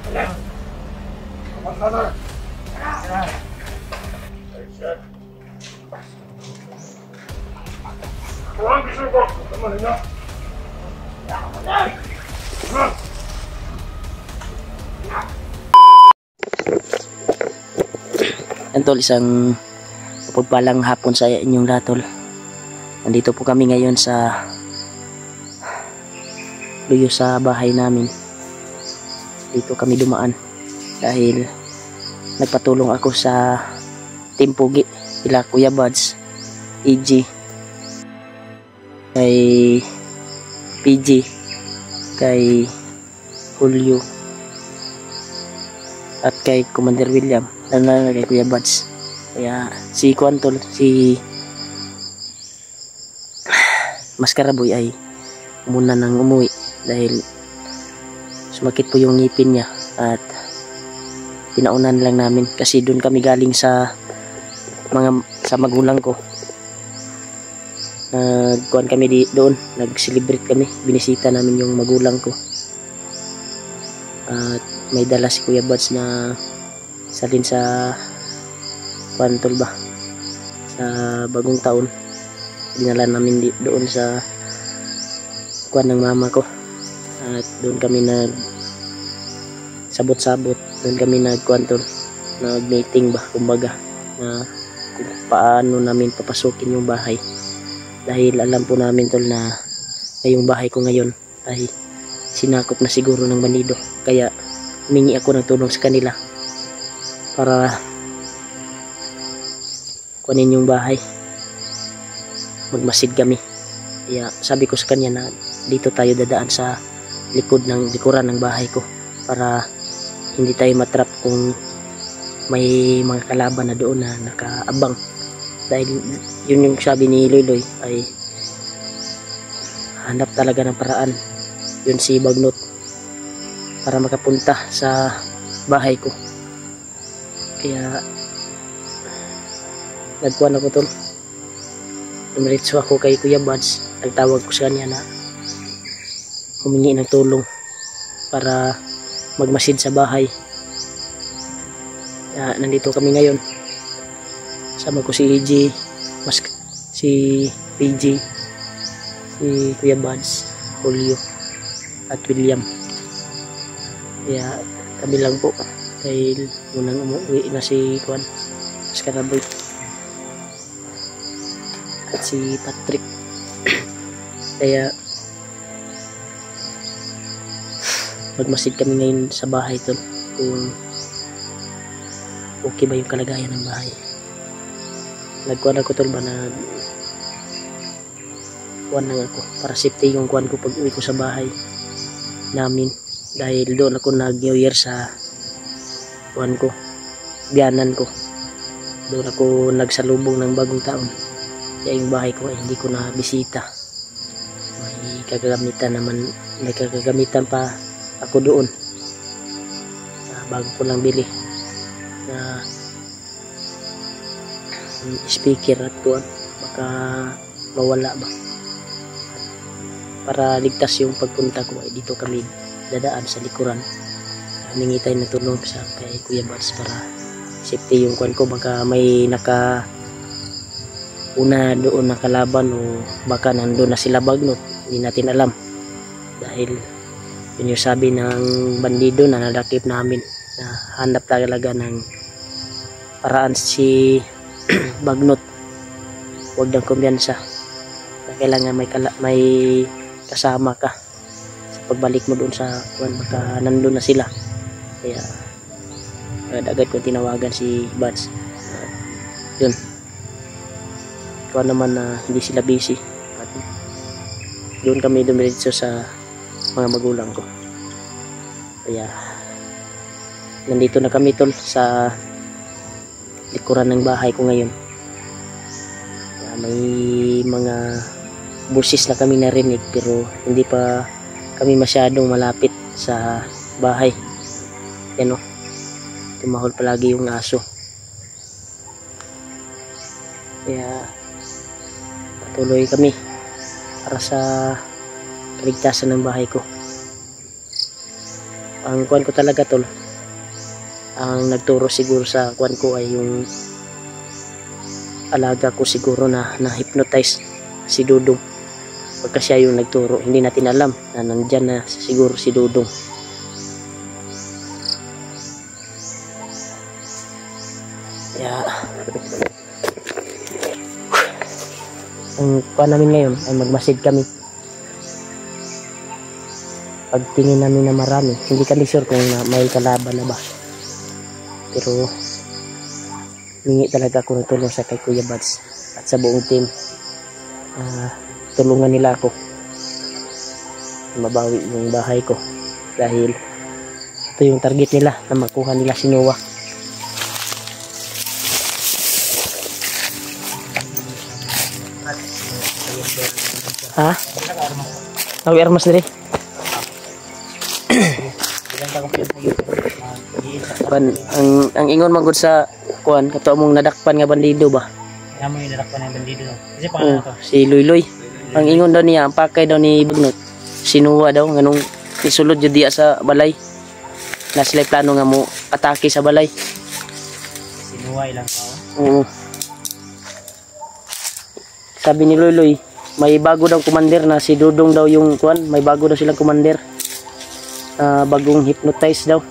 Yan tol, isang mapagpalang hapon sa inyong lahat tol. Nandito po kami ngayon sa luyo sa bahay namin. Dito kami dumaan dahil nagpatulong ako sa Team Pugi, ila Kuya Buds, EG, kay PG, kay Julio, at kay Commander William, lalo kay Kuya Buds. Kaya si Kuantol, si Maskaraboy ay muna nang umuwi dahil sumakit po yung ngipin niya at pinaunan lang namin kasi doon kami galing sa magulang ko. Nagkuhan kami doon, nag-celebrate kami, binisita namin yung magulang ko. At may dala si Kuya Buds na salin sa Kuantol ba, sa bagong taon. Dinala namin doon sa kuhan ng mama ko. At doon kami nag sabot-sabot, doon kami nag-Kuantol, nag-meeting ba, kumbaga, na kung paano namin papasukin yung bahay. Dahil alam po namin tol na yung bahay ko ngayon ay sinakop na siguro ng bandido. Kaya humingi ako ng tulong sa kanila para kunin yung bahay. Magmasid kami. Kaya sabi ko sa kanya na dito tayo dadaan sa likuran ng bahay ko para hindi tayo matrap kung may mga kalaban na doon na nakaabang. Dahil yun yung sabi ni Loyloy ay hanap talaga ng paraan yun si Bagnot para makapunta sa bahay ko. Kaya nagkuhan ako tol, dumiretso ako kay Kuya Buds. Nagtawag ko sa kanya na humingi ng tulong para magmasid sa bahay. Nandito kami ngayon. Sama ko si EG, si PG, si Kuya Buds, Julio, at William. Kaya kami lang po dahil munang umuwi na si Juan, Maskaraboy, at si Patrick. Kaya magmasid kami ngayon sa bahay tol kung okay ba yung kalagayan ng bahay. Nagkuhan ako tol ba na kuhan lang ako para safety yung kuhan ko pag uwi ko sa bahay namin. Dahil doon ako nag New Year sa kuhan ko, biyanan ko. Doon ako nagsalubong ng bagong taon. Kaya yung bahay ko ay hindi ko na bisita. May kagamitan naman, may kagamitan pa ako doon. Bago ko lang bili na speaker at kuhan, baka mawala ba. Para ligtas yung pagpunta ko ay dito kami dadaan sa likuran. Humingi tayo na tulong sa kay Kuya Buds para safety yung kuhan ko. Baka may una doon nakalaban o baka nandun na sila Bagnot, hindi natin alam. Dahil yun yung sabi ng bandido na nadakip namin na hanap talaga ng paraan si Bagnot. Huwag ng kumpiyansa. Kailangan may kasama ka sa pagbalik mo doon sa kuwan, baka nandun na sila. Kaya agad ko tinawagan si Buds. Yun, kuwan naman na hindi sila busy at doon kami dumiretso sa mga magulang ko. Kaya nandito na kami tol sa likuran ng bahay ko ngayon. May mga busis na kami narinig pero hindi pa kami masyadong malapit sa bahay. Yan o, tumahol palagi yung aso. Kaya patuloy kami para sa kaligtasan ng bahay ko. ang kuan ko talaga tol, ang nagturo siguro sa kuan ko ay yung alaga ko siguro na hypnotize si Dudong. Pagka siya yung nagturo, hindi natin alam na nandyan na siguro si Dudong. Kaya ang kuan namin ngayon ay magmasid kami. Pagtingin namin na marami, hindi kami sure kung may kalaban na ba, pero hingi talaga ako ng tulong sa kay Kuya Bads at sa buong team. Tulungan nila ako mabawi yung bahay ko, dahil ito yung target nila, na makuha nila si Noah. Ha? Nawi armas diri. ang ingon magud sa kuan kato mong nadakpan nga bandido ba? Kaya mo yung nadakpan ng bandido. Kasi pangalan to? Si Luy. Ang ingon daw niya, ang pakay daw ni Bagnot, sinuwa daw nganong isulod jud diya sa balay. Na sila plano nga mo atake sa balay. Sinuwa ilang tao? Oo. Sabi ni Luy, may bago daw commander na si Dudong daw yung kuan, may bago daw silang commander. Bagong hypnotize daw.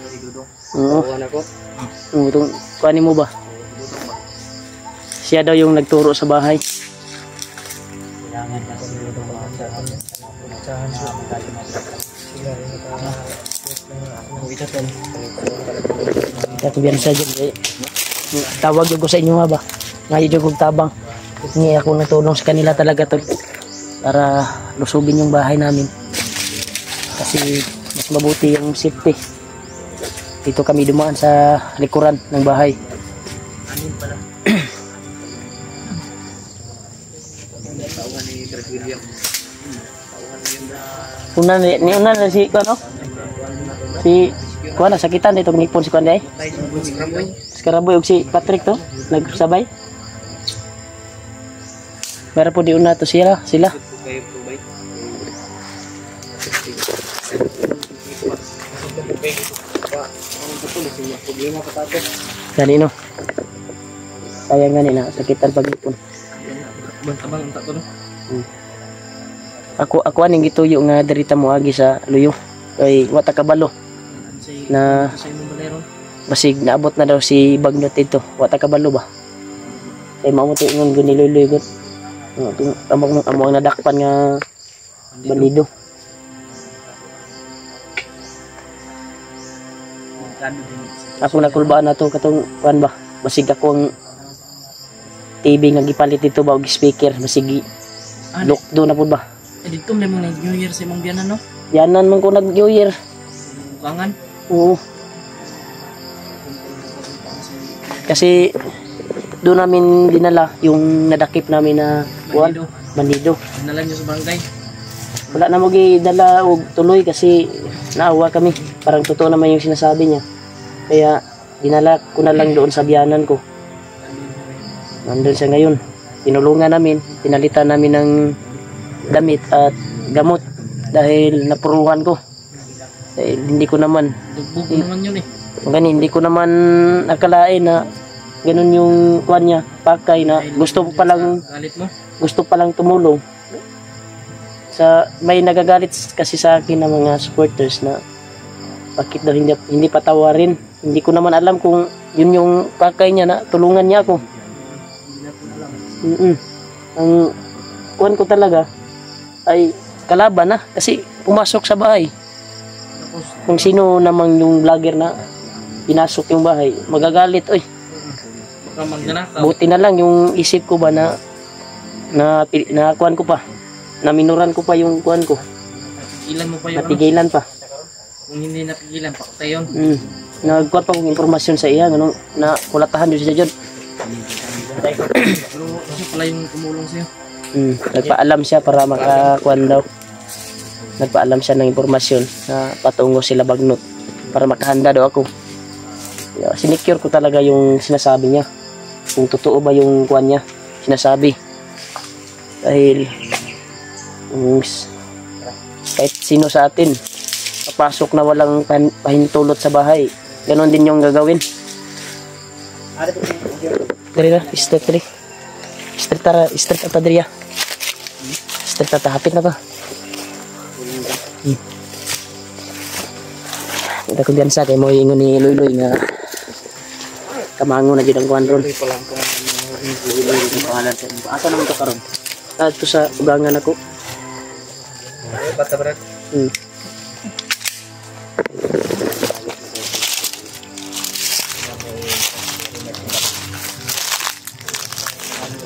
Si Dudong? Oo. Ako? Oo, itong kuanin mo ba? Siya daw yung nagturo sa bahay. Kailangan natin yung punsahan na magaling natin. Sila yung Kaya biyan sa dyan, tawag yung ko sa inyo nga ba? Ngayon yung kong tabang. Hingi ako ng tulong sa kanila talaga to, para lusubin yung bahay namin. Kasi mas mabuti yung safety. Dito kami dumaan sa likuran ng bahay. Anin pala? Tauhan ni Brad William. Tauhan yun na... Una na si ano? Si kuha na sakitan dito nipon si Kuanday. Skaraboy og si Patrick to nagsabay. Para po di una to sila. Kanino? Sayang nga nila sakitan pag nipon. Bantabang ang tato no? Ako aning gituyo nga derita mo agi sa luyo. Kay wata kabalo. Na basig naabot na daw si Bagnot dito. Wata kabalo ba? Kay mamuti ngon guniluloy gud. Among nadakpan nga bandido. Ako nakulbaan na to katong kuan ba? Basig ako ang TV nga gipalit dito ba og speaker, basig look do na pud ba? Dito may mga New Year sa imong biyanan no? Yanan man ko nag New Year. Bukangan? Oo. Kasi doon namin dinala yung nadakip namin na kuan, bandido. Dinala niyo sa barangay? Wala na mo gidala og tuloy kasi naawa kami. Parang totoo naman yung sinasabi niya. Kaya dinala ko na lang doon sa biyanan ko. Nandun siya ngayon. Tinulungan namin, pinalitan namin ng damit at gamot dahil napuruhan ko. Dahil hindi ko naman naman yun eh. Hindi ko naman akalain na ganun yung kuan niya, pakay na gusto pa lang tumulong. May nagagalit kasi sa akin ng mga supporters na bakit daw hindi patawarin. Hindi ko naman alam kung yun yung pakay niya na tulungan niya ako. Ang kuan ko talaga ay kalaban na kasi pumasok sa bahay. Kung sino namang yung vlogger na pinasok yung bahay, magagalit. Oy, buti na lang yung isip ko ba na kuan ko pa, na minuran ko pa yung kuan ko. Napigilan mo pa yun? Napigilan pa. Kung hindi napigilan, pakutay yun. Nagkuan pa kong informasyon sa iya, ganun, na kulatahan doon siya dyan. Pero kasi pala yung tumulong sa'yo. Nagpaalam siya para makakuan daw. Nagpaalam siya ng informasyon na patungo sila Bagnot para makahanda daw ako. Sinecure ko talaga yung sinasabi niya. Kung totoo ba yung kuan niya, sinasabi. Dahil kahit sino sa atin, pasok na walang pahintulot sa bahay. Ganon din yung gagawin. Dari na, step 3. Step ata dari ya. Step ata, hapit na ba? Ito kung diyan sa kay mo ingon ni Luy nga kamango na jud ang kuan ron. Asa naman to karon? Adto sa ugangan ako. Bata berat.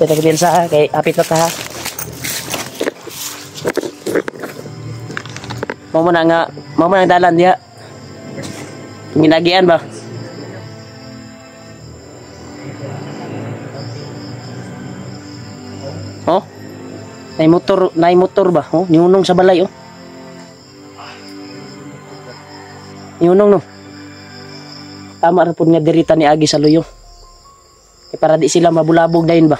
Kita ko diyan sa kay hapit na ta ha. Mau mo na dalan diha. Ginagian ba? Oh? Nay motor ba? Oh, niunong sa balay oh. Niunong no. Tama ra pud nga dirita ni agi sa luyo. Kay para di sila mabulabog dayon ba?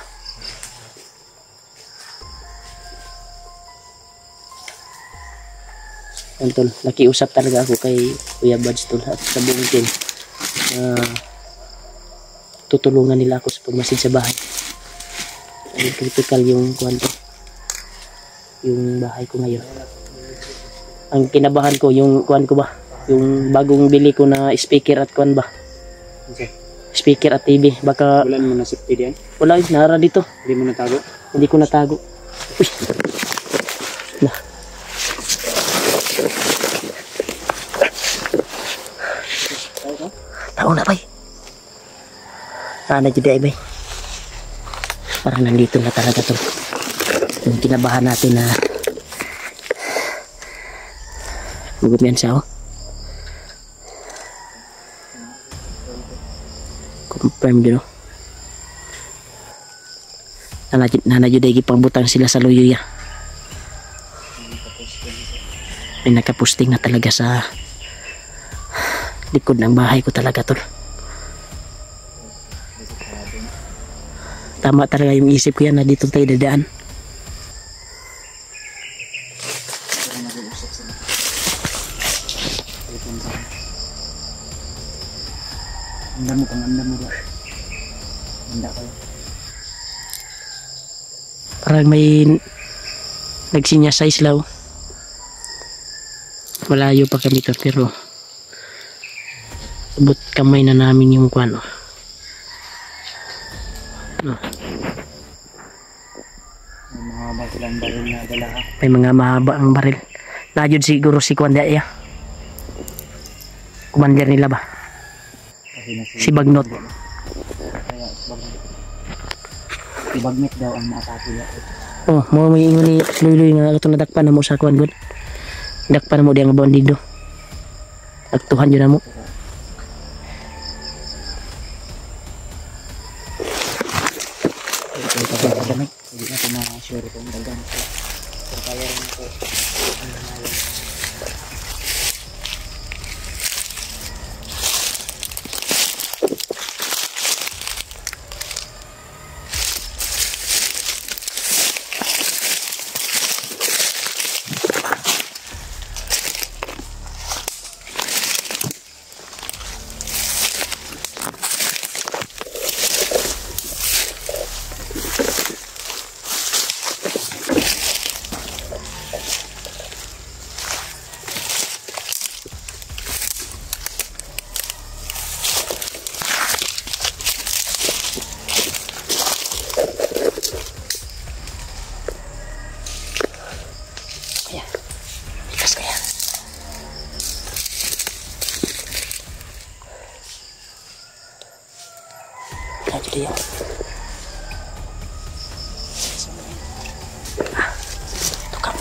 Antol, nakiusap talaga ako kay Kuya Buds tol at sa buong team. Tutulungan nila ako sa pagmasid sa bahay. Ay critical yung kwanto. Yung bahay ko ngayon. Ang kinabahan ko yung kwan ko ba? Yung bagong bili ko na speaker at kwan ba? Okay. Speaker at TV. Baka Wala mo na safety diyan. wala nara dito. Hindi mo natago. Hindi ko natago. Uy. Na. Tao na bay. Sana jud ay bay. Parang nandito na talaga to. Yung kinabahan natin na gugup yan siya oh. Confirm din oh. Nanajud ay gipangbutang sila sa luyo ya. May nakaposting na talaga sa likod ng bahay ko talaga tol. Tama talaga yung isip ko yan na dito tayo dadaan. Anda mo ba? Anda kayo. Parang may nagsinya size law. Malayo pa kami to pero abot kamay na namin yung kuano. No. May mahaba silang baril na dala ha. May mga mahaba ang baril. Najud siguro si Kwanda ya. Commander nila ba? Si Bagnot. Kaya si Bagnot daw ang maatake niya. Oh, mo may ingon ni Luy nga ato nadakpan na mo sa kuan gud. Dakpan na mo di ang bondido. Nagtuhan yun na mo. Hindi na ko na-sure kung dagan ko. Pero kaya rin ako. Iya. Tukang.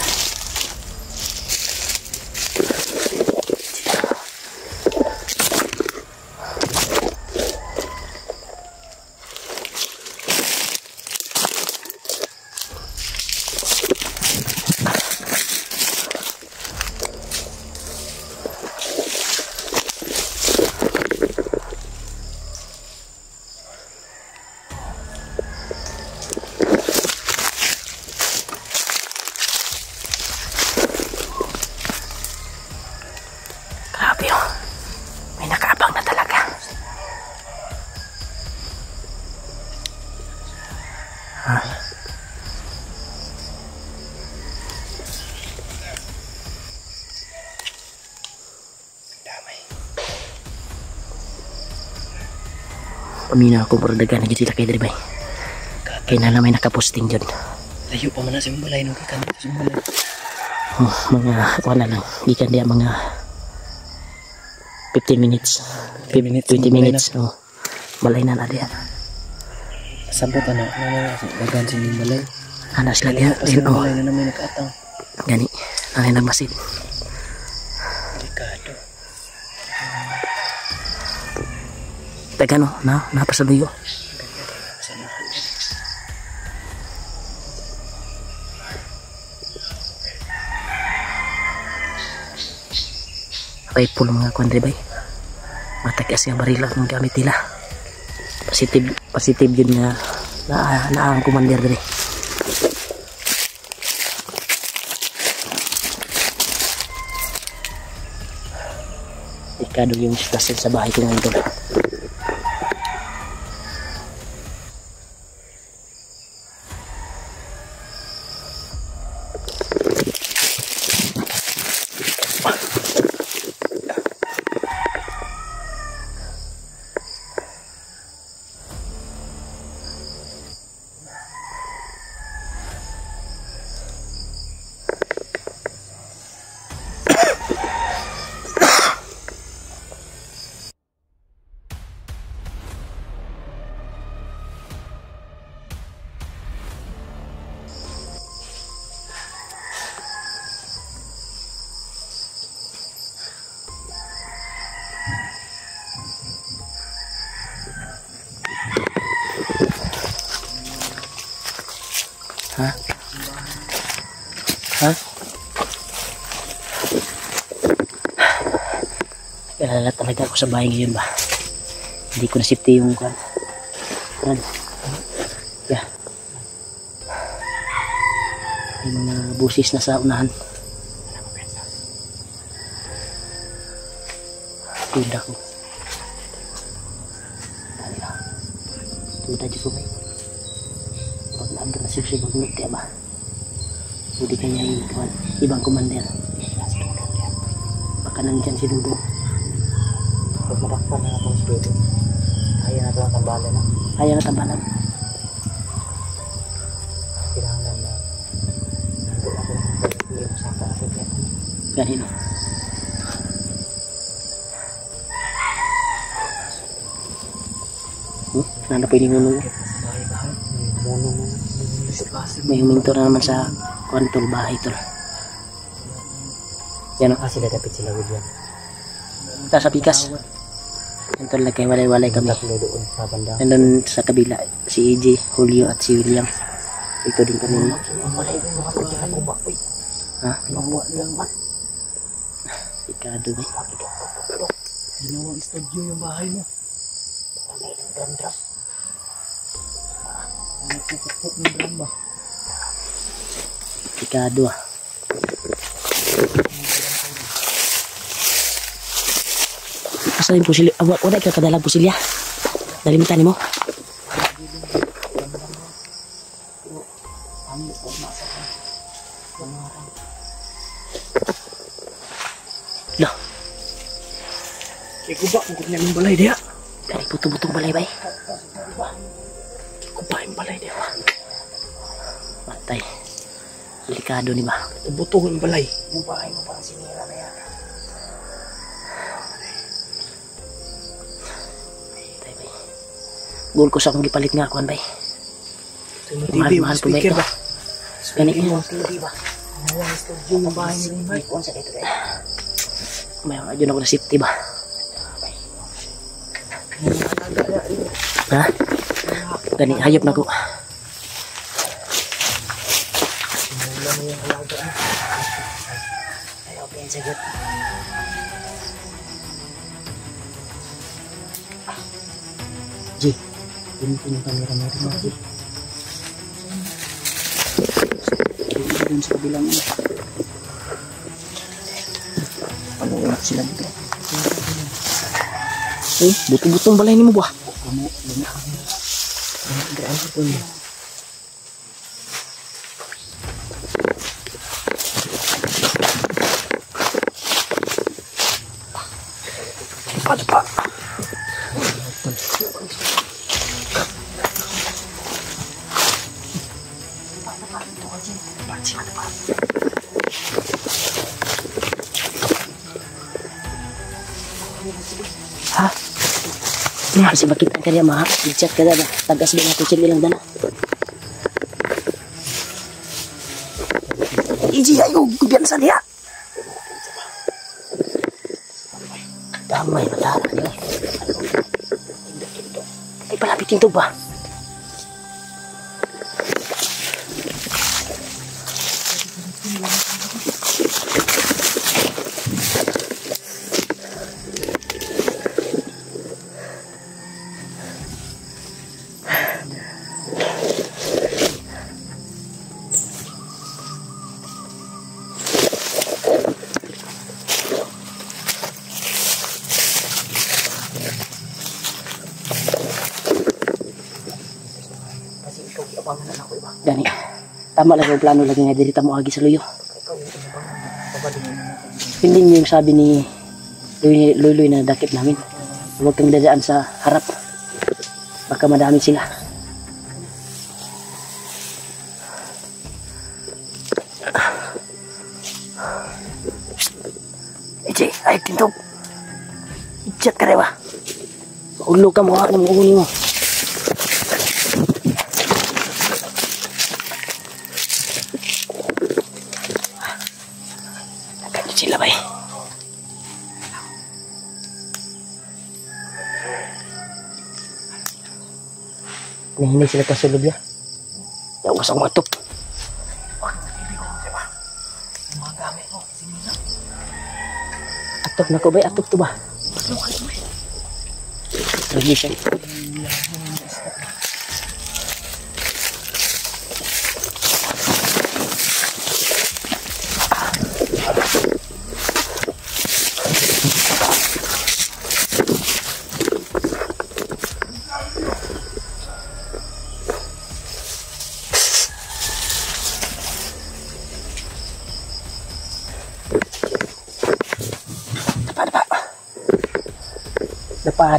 Amina ako pero dagan na sila kay diri bay. Kay na may nakaposting jud. Layo pa man na sa balay no gikan sa balay. Mga wala lang gikan dia mga 15 minutes. 20 minutes. Oh. Balay na dia. Sabot ana dagan sa balay. Ana sila dia. Sino balay na namin nakaatang. Gani. Nanay nagmasid. Delikado. Tagano na napasaluyo. Rifle mga kuandre bay. Matag as yung barila kung gamit nila. Positive yun nga na ang commander dali. Ikado yung sitwasyon sa bahay ko ngayon. Ha? Ha? Alala talaga ako sa bahay ngayon ba? Hindi ko na safety yung kwan. Yeah. May mga busis na sa unahan. Tuda ko. Tuda dyan ko ba? Pag naagad na siya magnot kaya ba? Hindi kanya yung ibang commander. Baka nandyan si Dudo. Pag matakpan na itong si Dudo, kaya na ito ang tambalan na. Kaya na tambalan. Kailangan na nandun ako ng hindi mo saka ako kaya. Ganito. Nanda pwede ngunong. Bahay-bahay. May mono mo. May huminto na naman sa kontol bahay tol. Yan o. Sila dapat sila William. Sa pikas. Yan tol, nagkay walay-walay kami. Tatlo doon sa banda. Nandun sa kabila, si EJ, Julio at si William. Ito din kami. Ha? Ikado ba? Ginawang studio yung bahay mo. May drum. Nagpupukpuk ng drum ba? Ikado ah. Asa yung pusilya? Wala ka kadalang pusilya? Dalimitan mo? Loh. Ikuba kung kanya ng balay dia. Dari buto-butong balay bay. Ikuba yung balay dia ba? Matay. Delikado ni ba? Buto yung balay. Yung bahay mo parang sinira na yan. Matay bay. Goal ko sa akong gipalit nga kuhan bay. Mahal po bay. Gani yung TV ba? Ginawang studio yung bahay mo bay. Kuhan sa dito day. May adyon ako na safety ba? Ha? Gani, hayop na ko. Sinula mo yung alaga mo. Ayaw pa yung sagot. G, pinitin yung camera mo rin. G. Doon sa kabilang ano. Panuulak sila dito. Eh, buto-butong balay ni mo ba? Kamu, lumahan. Gaan sa po niya. Ano pa? Ha? Kasi makita ka niya mga i-chat ka na tagas din ako sila lang dana. Iji ayo biasa dia. Damay matara niya. Ay palapitin to ba? Dani, tama lang yung plano lagi nga diri tamo agi sa luyo. Hindi niyo yung sabi ni Luloy na dakip namin. Huwag kang dadaan sa harap. Baka madami sila. Ije, ay tintog. Ijat ka rin ba? Maulog ka mo ng uuni mo. Sila ba eh? Hindi sila kasulog ya. Yawas ang matop. Atop na ko ba? Atop to ba? Lagi siya.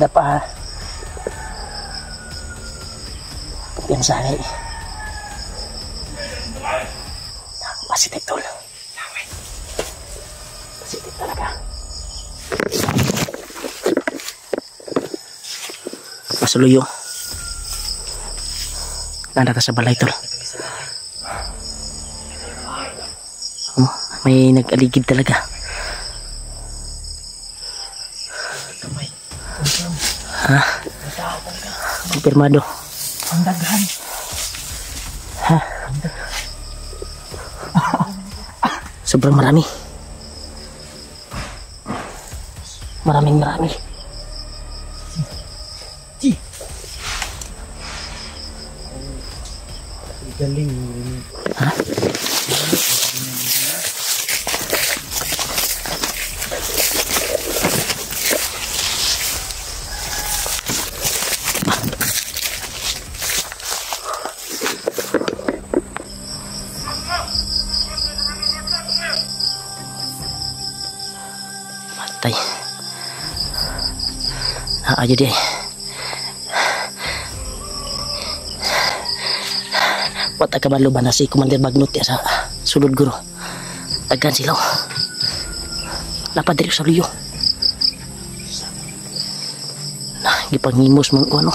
Dapa. Yan sa akin. Positive tol. Positive talaga. Masuluyo. Nanda ka sa balay tol. Oh, may nag-aligid talaga. Ha? Kumpirmado. Ang daghan. Ha? Sobrang marami. Marami. Ji. Galing. Ha? Matay. Aja deh. Wata ka maluban na si Commander Bagnot ya sa sulod guro. Tagan sila. Lapad diri sa luyo. Nah, gipangimos man ko ano.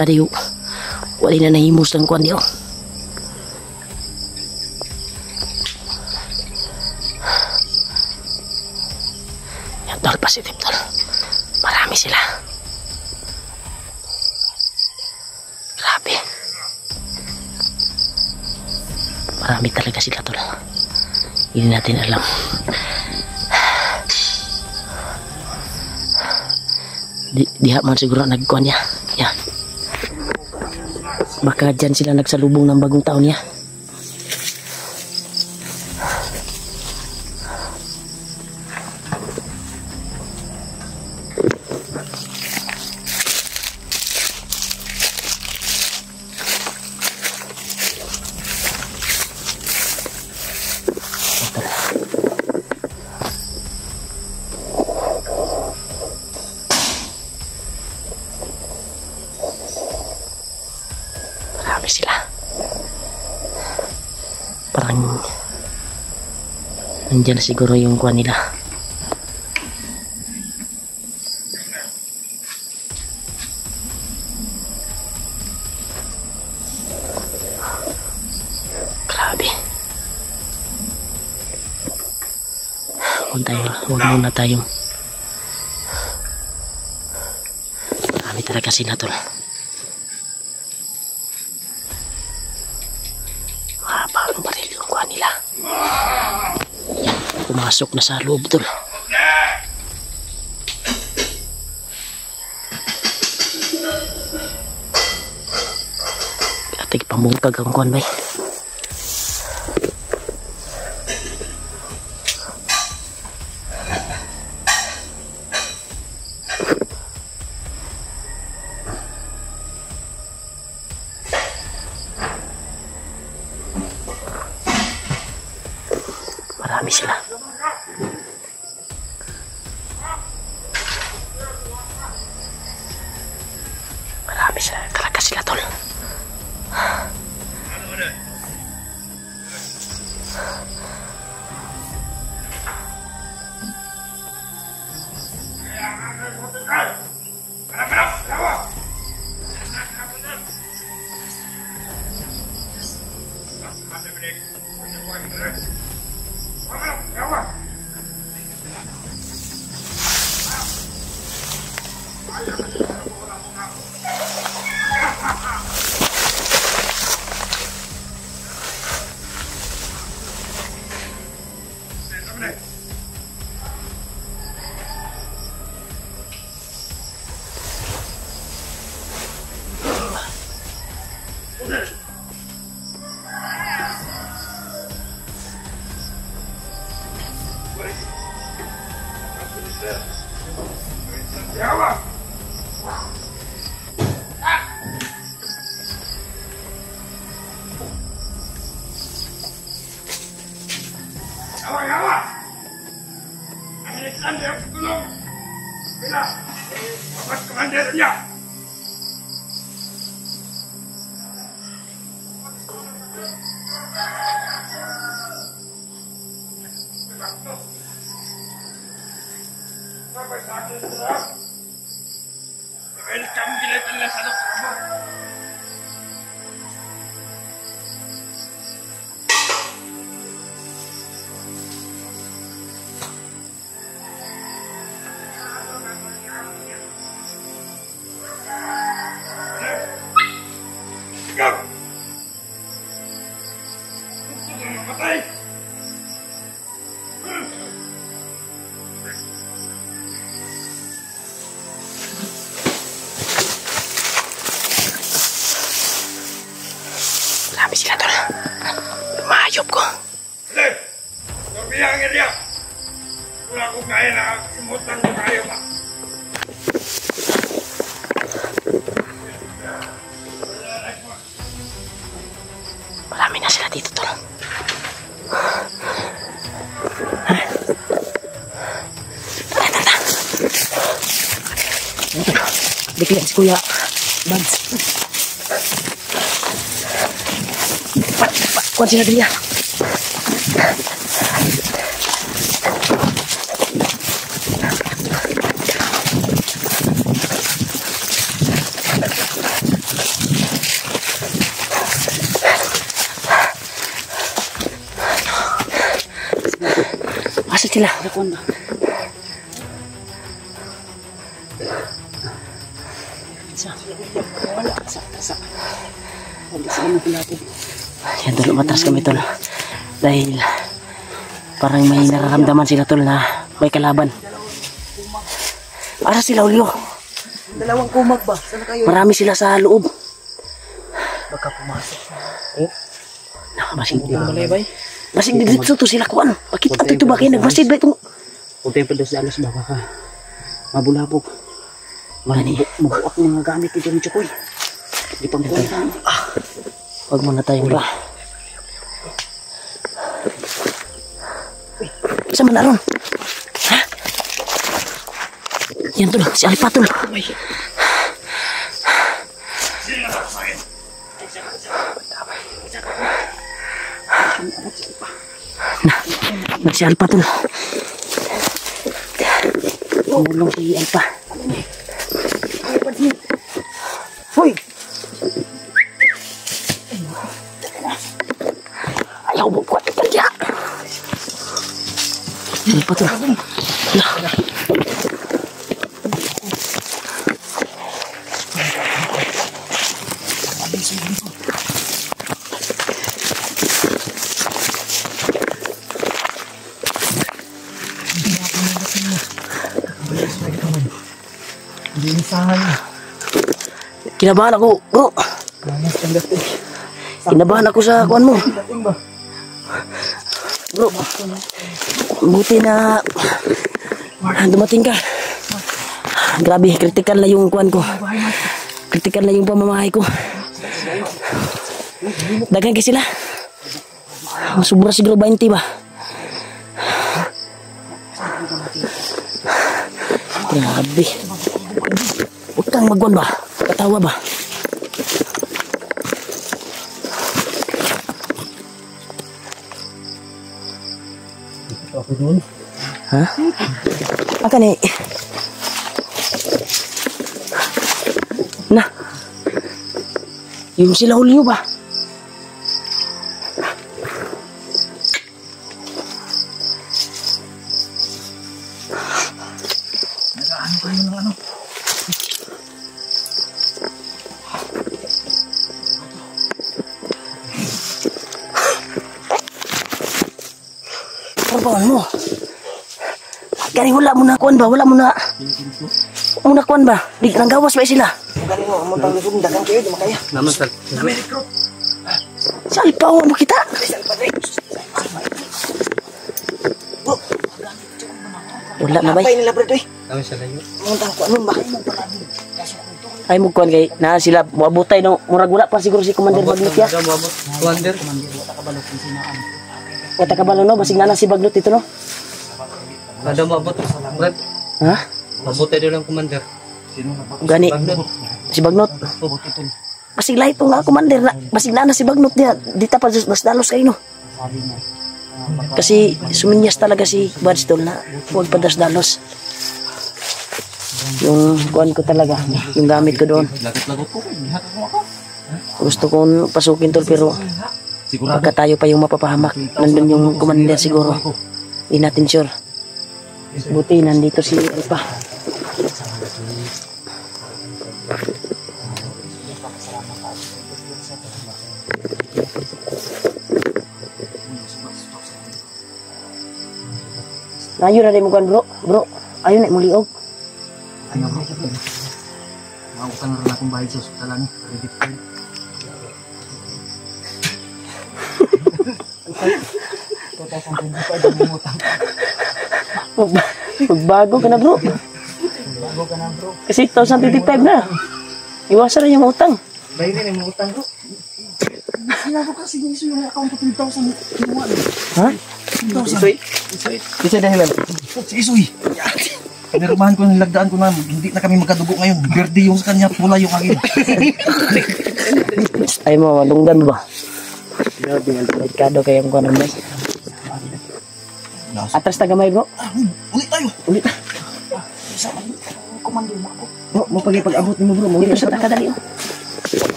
Tadi wala na nahimos ng kuan diyo. Yan tol, positive tol. Marami sila. Grabe. Marami talaga sila tol. Hindi natin alam. Diha man siguro nagkuhan niya. Ya. Baka dyan sila nagsalubong ng bagong taon niya. Marami sila. Parang nandyan siguro yung kuha nila. Grabe. Huwag muna tayong marami talaga sila tol. Parang baril yung kuha nila. Yan, pumasok na sa loob tol. Ating pamungkag ang kuhan bay. Marami sila. Marami sila. Talaga sila tol. Marami sila tol. Mahayop ko. Torbiya ang area. Wala kong kaya na sumutan mo kayo ba? Marami na sila dito tol. Tara. Bigyan si Kuya Bags. Kuhan sila din yan. Masa sila? Yan tol, umatras kami tol. Dahil parang may nararamdaman sila tol na may kalaban. Asa sila Ulyo? Dalawang kumag ba? Sana kayo? Marami sila sa loob. Baka pumasok. Nakabasig basig dito to sila kuan. Bakit ato ito ba kayo nagbasid ba itong Kung tayo pa doon sa alas ba ka mabulabog. Mabuak mga gamit ito ni Chukoy. Di pang kuha. Huwag muna tayong ba. Saan man naroon? Ha? Yan tol, si Alipatol. Si Alpa tol. Tumulong si Alpa. Hoy! Ayaw mo kuat pa dia. Alpa tol. Kinabahan ako, bro. Kinabahan ako sa kuan mo. Bro, buti na dumating ka. Grabe, critical na yung kuan ko. Critical na yung pamamahay ko. Dagan ka sila. Sobra siguro 20 ba? Grabe. Huwag kang magwan ba? Katawa ba? Ako doon. Ha? Akan eh. Na. Yung sila Julio ba? Nagaano kayo ng ano? Trabawan mo. Gani wala mo na kuan ba? Wala mo na kuan ba? Di nang gawas ba sila? Gani mo, mo tang lusog dagang kayo, di makaya. Naman sal. Sa Alpa mo kita. Wala na ba? Napay nila bro doy. Naman sal layo. Muntang ko anong ba? Ay mo kuan kay na sila moabutay no murag wala pa siguro si Commander Bagnot ya. Commander. Wata kabalo no basig na si Bagnot ito no. Kada maabot. Brad. Ha? Mabutay daw lang commander. Gani si Bagnot. Basig lahi to nga Commander na basig na si Bagnot dia dita pa mas dalos kay no. Kasi suminyas talaga si Badstol na huwag pa dalos. Yung kuan ko talaga, yung gamit ko doon. Gusto kong pasukin tol pero pagka tayo pa yung mapapahamak, nandun yung commander siguro. Hindi natin sure. Buti nandito si Alpa. Ayun na rin mo kuan bro. Bro, ayun na muliog. Ano bro? Mautang rin akong bayad sa ospitalan. Credit card. Magbago ka na bro. Kasi 2025 na. Iwasan na yung utang. Bayo na yung utang bro. Sinabi ko kasi niso yung account ko 3,000 kinuha. Ha? 3,000. Isa dahilan. Si Isoy. Pinirmahan ko, nilagdaan ko na, hindi na kami magkadugo ngayon. Verde yung sa kanya, pula yung akin. Ay mo, malunggan mo ba? Grabe, delikado kayong kuan mo. Atras tagamay bro. Ulit tayo. Ulit. Isa, komando mo ako. Bro, mo pag-abot mo bro. Dito sa takadali oh.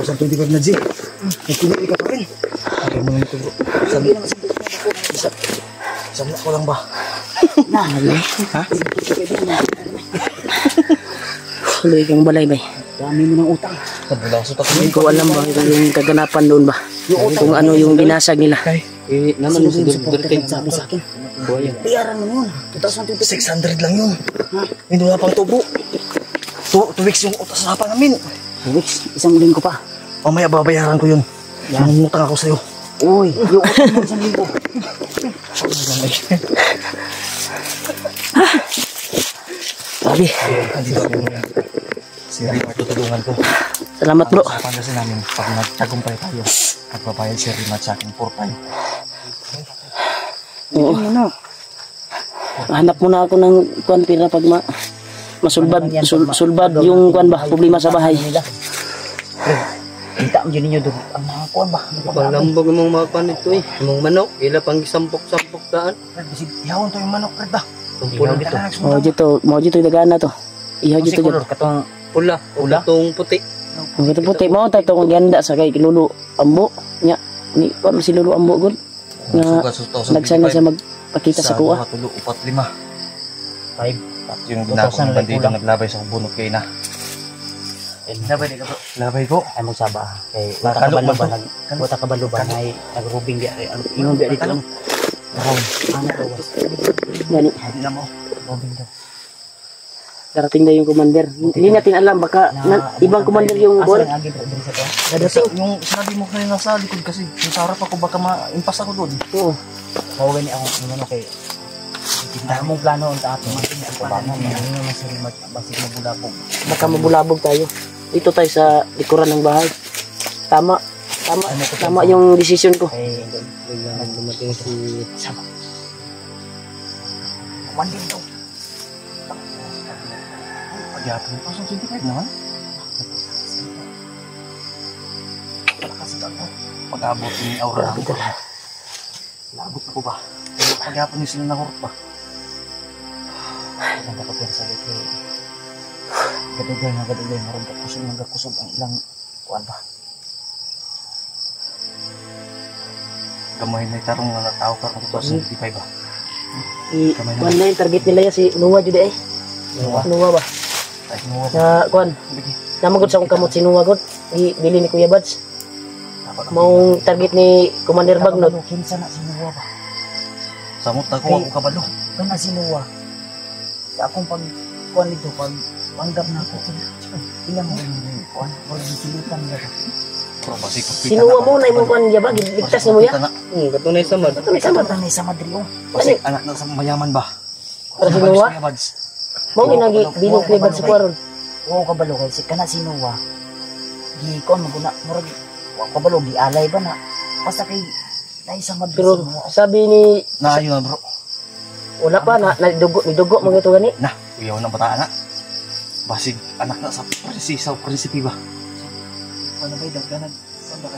Sa 25 na G. Nagpili ka pa rin. Okay mo na ito bro. Sabi naman sabi ko lang ba? Nalay. Ha? Tuloy kang balay bay. Dami mo ng utang. Tabulasot ako. Hindi ko alam ba yung kaganapan doon ba? Kung ano yung binasag nila. Eh, naman yung Supported sabi sa akin. Bayaran mo yun. 600 lang yun. Hindi wala pang tubo. 2 weeks yung utas na pa namin. 2 weeks, isang linggo pa. Mamaya babayaran ko yun. Mangungutang ako sa'yo. Uy, yung utang mo isang linggo. sabi. Andito ako. Si Rimar tutulungan ko. Salamat bro. Usapan kasi namin pag nagtagumpay tayo. Magbabayad si Rimar sa akin 4-5. Oo. Hanap muna ako ng kuan pira pag masulbad yung kuan ba, problema sa bahay. Kita mo ninyo doon. Ang mga kuwan ba? Panglambog mong mga pan ito eh. Mong manok, ila pang sampok-sampok daan. Bisig ihawon to yung manok red ba? Ang pula dito. Mo dito dagana to. Ihaw dito Siguro dito. katong Pula, Pula? itong puti. Ang ito puti mo ta to ganda sa kay Lulu Ambo nya. Ni kuan si Lulu Ambo gud. Nga nagsana siya magpakita sa kuha. 2, 4, 5. 5. At yung 2,000 ginako ng bandido kulang. naglabay sa bunot kay na. Labay ka bro. Labay ko. Ay mong saba. Kay Nakalok ba to? Wata kabalo ba ay nagrubing di ay ingon di dito. Ano to? Gani. Hindi na mo. Robin daw. Darating na yung commander. Hindi natin alam baka ibang commander yung kuan. Dadating. Yung sinabi mo kanina sa likod kasi yung sa harap ako baka ma-impas ako doon. Oo. Mawag ni ako ingon kay Tindahan mong plano ang ato man kini ako bangon man man sila basig mabulabog. Baka mabulabog tayo. Dito tayo sa likuran ng bahay. Tama. Tama yung decision ko. Kay dumating si Sama. Mandin daw. Pagyapon pa sa 25 naman. Malakas ako. Pag-abot ni aura ko. Labot ako ba? Pagyapon niyo sila ng hurot ba? ang kapiyansa kay gadugay maron kusog ang ilang kuan ba. Gamay na itarong nga natao ka kung 2025 ba? Kuan na yung target nila yan si Nuwa jud eh. Nuwa ba? Ay, mo Sa kuan. Namagod sa akong kamot si Nuwa gud. Bili ni Kuya Bads. Maong target ni Commander Bagnot. Kinsa na si Nuwa ba? samot na ko ako kabalo. Kana si Nuwa. Sa akong pag kuan nito pag panggap na ako. Ilang mo yung kuan or gisilutan ba? Pero basi ko Si Nuwa mo na imong kuan niya ba? Ligtas ni mo ya? Katunay sa mad. Ito may sama. Katunay sa Madrid oh. Basi anak na sa mayaman ba? Para si Nuwa? Mo ginagi bili Kuya Bads sa kuwaron. Oo kabalo kay si kana si Nuwa. Gi kon mo na murag kabalo gi alay ba na. Basta kay dai sa Madrid Pero si Nuwa. sabi ni Na yun na bro. wala pa na nidugo mo ito gani. Na, uyaw ng bata na. Basig anak na sa prinsipi ba? Ano ba dagdanan?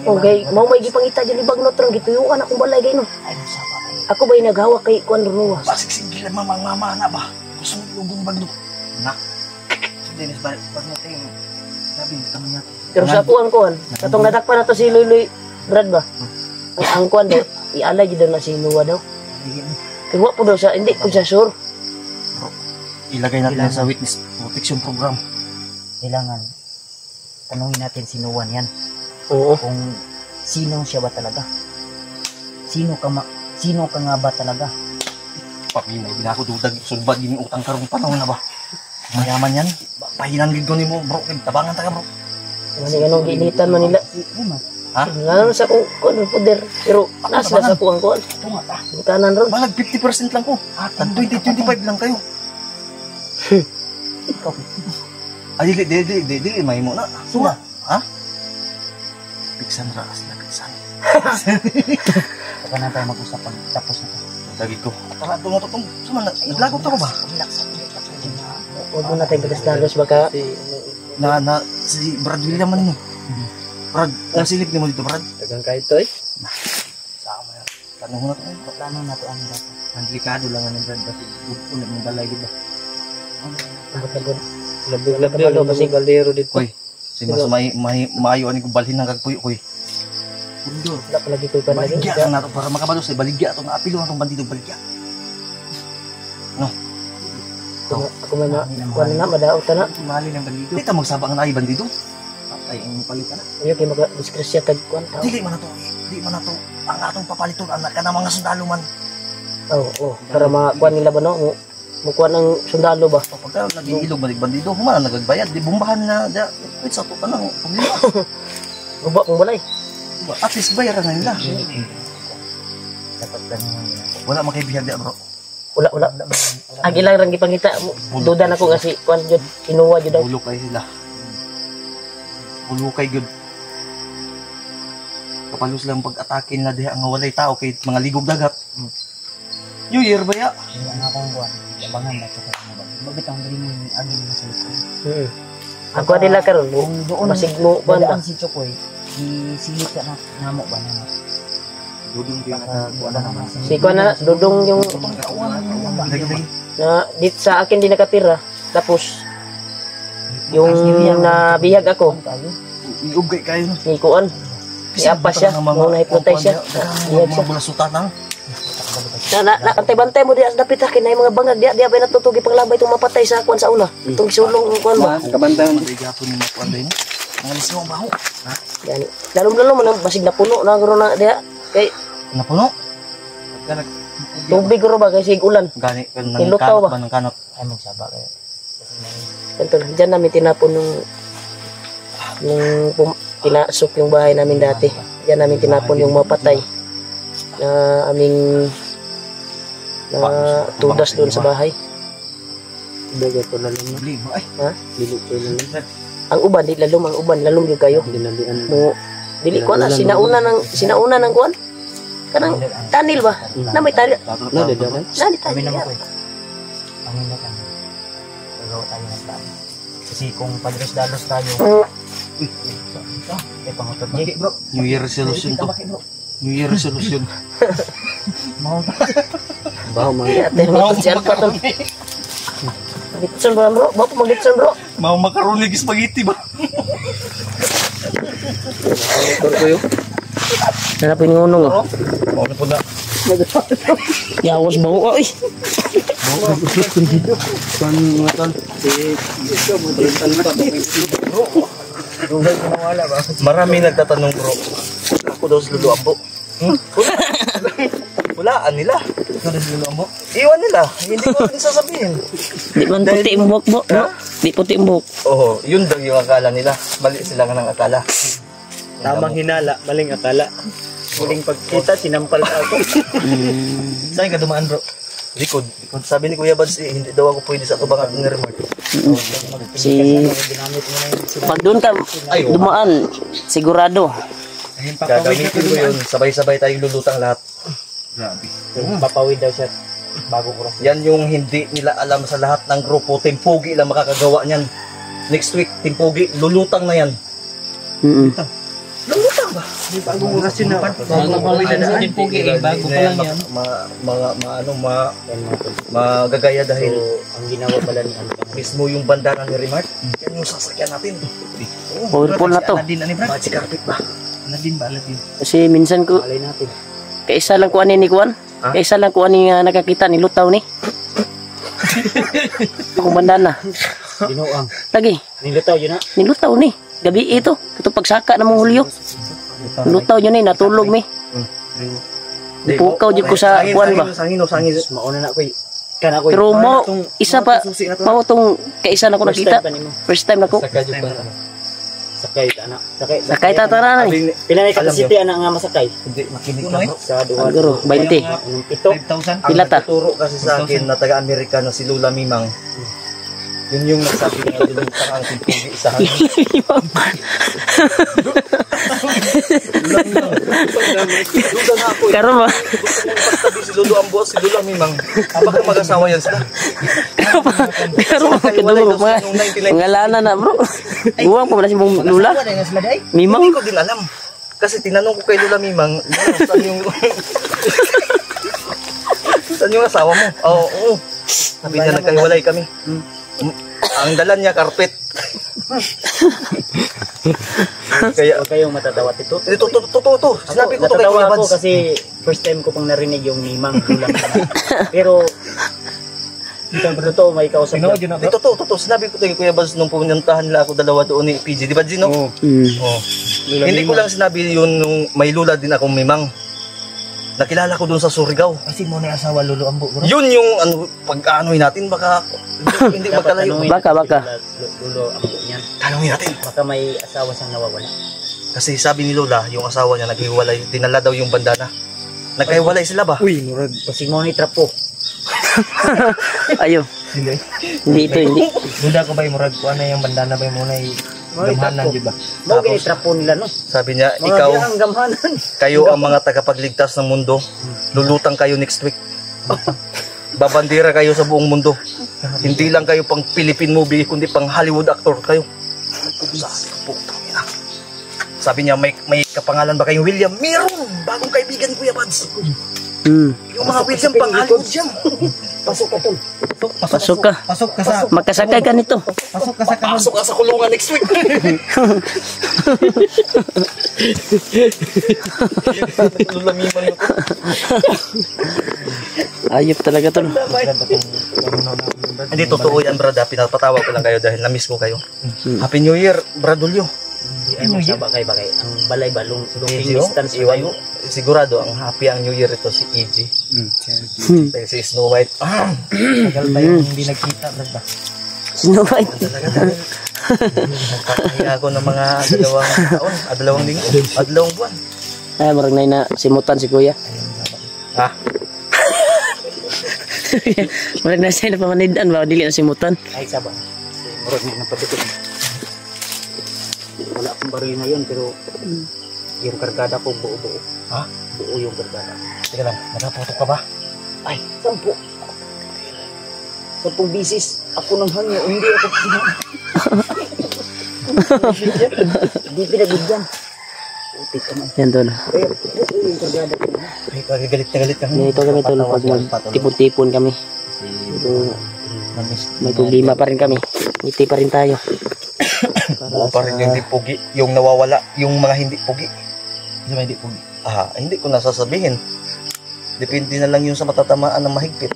Okay, mo may gipangita jud ni Bagnot ron gituyuan akong balay gay no. Ay sa pa kay. Ako ba naghawak kay kuan Nuwa? Basig sige lang mama na ba? Gusto mo yung bagno. Na. Dennis ba mo tayo. Sabi kami niya. Pero sa ako ang kuan, katong nadakpan na to si Luloy Brad ba? Ang kuan daw, ialay jud na si Nuwa daw. Kaya po daw siya, hindi ko siya sure. Ilagay natin yan sa witness protection program. Kailangan tanungin natin si Nuwan yan Oo. kung sino siya ba talaga. Sino ka nga ba talaga? Paminaw, hindi ako dudag. Sulbad yung utang karong panahon na ba? Mayaman yan. Pahinan gid ko ni mo bro. Tabangan ta ka bro. Mani ganong giilitan man nila. Ha? Ngano sa kung kuan poder, pero nasa sa kuang kuan. Tunga ta. Kanan ron. Malag 50% lang ko. Tag 20-25 lang kayo. Ikaw. Ay, dili, may mo na. Sunga. Ha? Piksan rakas na piksan. Saka na tayo mag-usap pag tapos na to. Dagit ko. Taka ito nga to. Sama na. Naglagot ako ba? Relax ako. Huwag mo natin dalos baka Si Brad William man yun. Brad, ang silip ni mo dito, Brad. Tagang kahit to eh. Saan mo yan? Tanong mo na to. Plano na to ang dapat. Ang delikado lang ang Brad kasi ulit mong balay, di ba? labot. Labig-labig kasi galero dito. Koy, si mas maayo ani ko balhin ng kagpuyo, koy. Bundor. Wala pa lagi ko ipan lagi. Baligya ka na to para makabalo sa baligya to na apilo ang bandito baligya. No. Ako man na, kuan na madaot na. Mali ng bandito. Di ta magsabang na ay bandido. Patay ang palitan na. Ayo kay maka-diskrasya tag kuan. Dili man na to. Di man na to. Ang atong papaliton anak ka na mga sundalo man. Oo, para makuan nila ba no? Mukuan ng sundalo ba? Pagka nag-iilog balik bandido, humana nagagbayad, di bumbahan na da. Wait sa to ka nang problema. Guba mong balay. At least bayaran na nila. Dapat ganun yan. Wala makibihag di bro. Wala. Agi lang rang gipangita. Duda na ko kasi kuan jud kinuha jud daw. Ulo kay sila. Ulo kay good. Kapalos lang pag-atake na diha nga walay tao kay mga ligog dagat. New Year ba ya? Yung nga akong buwan, labangan na tsaka mga bagay. Bakit ang galing yung agin na sa likod? Ako nila karon Kung doon masig mo kuan ba. dadaan si Chokoy, isilip ka na namo ba naman? Dudong din Wala naman sa Si kuan na dudong yung lagi. na dit sa akin di nakatira. Tapos yung nabihag ako Iugay kayo no. ni kuan. Si apa siya, mo na hypnotize siya. Bihag siya. Mga bulasutan na. Antay-bantay mo diya sa dapit akin na yung mga bangag diya ba natutugi paglabay itong mapatay sa kuan sa una. Itong sulong kuan ba. Kabantayan mo gapon ni makuan din. Mga lisno ang baho. Yani, lalo man basig na puno na guro na diya. Kay Napuno. tubig guro ba kay sig ulan. Gani kan Ilutaw ba? nang kanot. ay magsaba kayo. Kanto diyan namin tinapon yung pinasok yung bahay namin dati. Diyan namin tinapon yung mapatay na aming na tudas doon sa bahay. Bagay ko lalong na. Bli ay. Ha? Dili ko lang. Ang uban di lalong yung kayo. Dinalian. Mo dili ko na sinauna ng kuan. Kanang tanil ba? Na may tanil. Na de dalan. Na di Kami tanil. naman ko eh. Kami na kami. Gagawa tayo ng plan. Kasi kung padros-dalos tayo, pangutot niya. Bro, New Year resolution to. New Year resolution. Bawo man. Ate mo to si Alpa to. Magitson ba bro? Bapo magitson bro. Mau macaroni spaghetti ba? Ko Hanapin ng unong oh. Mau na po na. Yawas bawo ay. Kan ngatan. Marami nagtatanong bro. Ako daw si Lulu Ambo. Walaan nila. Ano si Lulu Ambo? Iwan nila. Hindi ko rin sasabihin. Di man puti ang buhok bro. Di puti ang buhok. Oo, yun daw yung akala nila. Mali sila nga ng akala. Tamang hinala, maling akala. Muling pagkita, sinampal ako. Saan ka dumaan bro? Likod. Sabi ni Kuya Bads, hindi daw ako pwede sa tubangan ng remark. Si pag doon ka dumaan sigurado. Gagamitin ko yun. Sabay-sabay tayong lulutang lahat. Papawid daw siya bago ko Yan yung hindi nila alam sa lahat ng grupo. Timpogi lang makakagawa niyan. Next week, Timpogi, lulutang na yan. Lulutang ba? bagong oras yun na. Papawid na sa Timpogi eh. Bago pa lang yan. Magagaya dahil Ang ginawa pala ni Alpa. mismo yung bandana ni Remark. Yan yung sasakyan natin. Powerful na to. Aladin, ano ba? Magic carpet ba? Aladin ba? Aladin. Kasi minsan ko Malay natin. kaisa lang ko ani ni kuan. Kaisa lang ko ani nga nakakita ni lutaw ni. Akong bandana. Ginoang. Lagi, Nilutaw yun na. nilutaw ni. Gabi ito. Ito pagsaka na mong hulyo. Lutaw yun ni, natulog mi. Ipukaw jud ko sa kuan ba. Sangin. Mauna na ko eh. Kan ako eh. Pero mo isa pa mao tong kaisa na ko nakita. First time na ko. Sakay jud ba? Sakay anak. Sakay tatara ni. Pila na capacity anak nga masakay. Hindi, makinig ka bro. Sa duwa. Siguro 20. Ito. Ang Pila ta? nagtuturo kasi sa akin na taga-Amerika na si Lola Mimang. Yun yung nagsabi na lulutang ang Timpogi sa hangin. Duda na ako eh. Karon ba? Pagtabi si Lolo Ambo, si Lola Mimang. Baka mag-asawa yan sila. Karon ba kadungog mga ngalanan na bro. Buwang pa man si mong lula. Mimang Hindi ko din alam. Kasi tinanong ko kay Lola Mimang, saan yung... saan yung asawa mo? Oo. Sabi niya, nagkahiwalay kami. Ang dala niya, carpet. Kaya, Huwag kayong matatawa ito. totoo. Sinabi ko to kay Kuya Natatawa ako Bads. kasi first time ko pang narinig yung mimang ulang pala. Pero ito totoo may kausap ka. Di, totoo. Sinabi ko kay Kuya Bads nung pumuntahan nila ako dalawa doon ni PG. Di ba, Gino? Oo. Hindi ko lang sinabi yun nung may lula din akong mimang. Nakilala ko doon sa Surigao. Kasi mo na yung asawa Lolo Ambo, bro. Yun yung pag-anoy natin, baka hindi magkalayo. Baka. Lulo ang niyan. Tanungin natin. Baka may asawa siyang nawawala. Kasi sabi ni Lola, yung asawa niya naghiwalay, dinala daw yung bandana. Nagkahiwalay sila ba? Uy, murag. Kasi mo ni trapo. Ayo. Hindi ito, hindi. Duda ko ba yung murag ko ano yung bandana ba yung muna gamhanan, di ba? Mga ginitrapo nila, no? Sabi niya, Mga ikaw, biyang gamhanan. kayo ang mga tagapagligtas ng mundo. Lulutang kayo next week. Babandera kayo sa buong mundo. Hindi lang kayo pang Philippine movie, kundi pang Hollywood actor kayo. Sabi niya, may kapangalan ba kayong William? Meron! Bagong kaibigan, Kuya Bads. Yung mga William pang Hollywood yan. Pasok ka, tol. Pasok ka. Pasok ka sa... Magkasakay ka nito. Pasok ka sa kulungan next week. Lulamiman mo to. Ayop talaga tol. Hindi, totoo yan, brada. Pinapatawa ko lang kayo dahil na-miss ko kayo. Happy New Year, Bradulyo. Ay mo sa bagay-bagay. Ang balay ba, long distance ba Iwan, kayo? sigurado, ang happy ang New Year ito si EG. Dahil si Snow White. Tagal tayong hindi nagkita, brada. Sino ba ito? Nagpapahiya ako ng mga dalawang linggo, dalawang buwan. Ay, marag na simutan si kuya. Ha? Marag na siya na pamanidaan ba? Dili na simutan. Ay, saba. Murag na napatutok. Wala akong baril ngayon, pero yung kargada ko buo-buo. Ha? Buo yung kargada. Teka lang, nakaputok ka ba? Ay, 10. 10 bisis ako nang hangyo, hindi ako hindi pinagbigyan. Utik ka man. Yan tol. Pero buo yung kargada ko. Ay, galit na galit ka. Ganito kami tol. Pag magtipon-tipon kami. Ito, may problema pa rin kami. Ngiti pa rin tayo. Buo pa rin yung hindi pugi, yung nawawala, yung mga hindi pugi. Hindi pugi. Hindi ko nasasabihin. Depende na lang yung sa matatamaan ng mahigpit.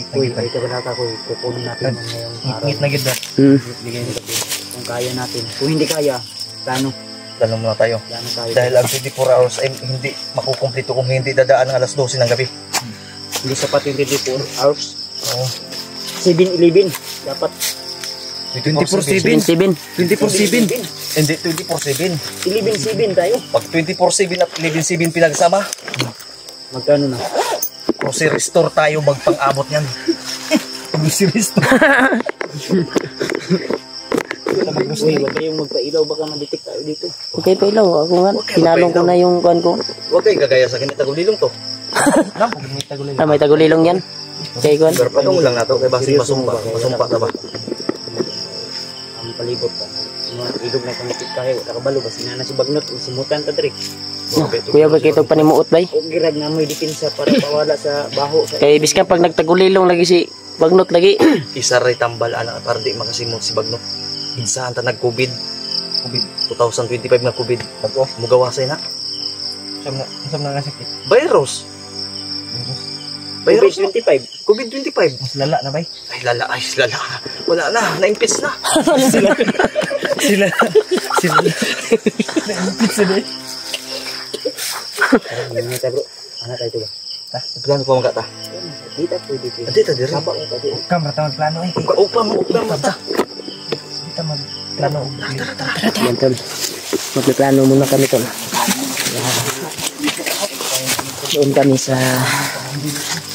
Uy, kahit wala ka ko, kukunin natin ngayong araw. Ngit na gid na. Bigay nito kung kaya natin. Kung hindi kaya, plano. Plano muna tayo. Plano tayo. Dahil ang 24 hours ay hindi makukumpleto kung hindi dadaan ng alas 12 ng gabi. Hindi sapat yung 24 hours. Oo. 7-11. Dapat 24/7. 24/7. 24/7. Hindi 24/7. 11-7 tayo. Pag 24/7 at 11/7 pinagsama, Magkano na? grocery store tayo magpang-abot niyan. Grocery store. Uy, huwag kayong magpailaw. Baka ma-detect tayo dito. Okay pa ilaw. Ako nga. Kinalong ko na yung kuhan ko. Huwag kayo gagaya sa akin, tagulilong to. May tagulilong yan. Okay kuhan. Pero patong lang na to, kaya basi masumpa. Masumpa na ba? Ang palibot ka. Mga ilog na kamitik kayo. Nakabalo ba? Sinana si Bagnot. Simutan ka, Drik. Kuya ba kayo panimuot ba? O girag na mo'y depensa para pawala sa baho. Kaya ibis ka pag nagtagulilong lagi si Bagnot lagi. Isa ray tambal ana para di makasimot si Bagnot. Insahan ta nag-COVID. 2025 na COVID. Nag-off, mugawasay na. Saan na nasakit? Virus. Virus. COVID-25. COVID-25. Mas lala na ba? Ay, lala. Wala na, na-impits na. Sila. Na-impits na eh. Ano tayo bro? Ano tayo ito ba? Plano ko mga ta. Dita po dito. Dito, dito. Sabak mo tayo. Kamera tawag plano eh. Upam mata. Kita magplano. Yan tol. Magplano muna kami tol. Doon kami sa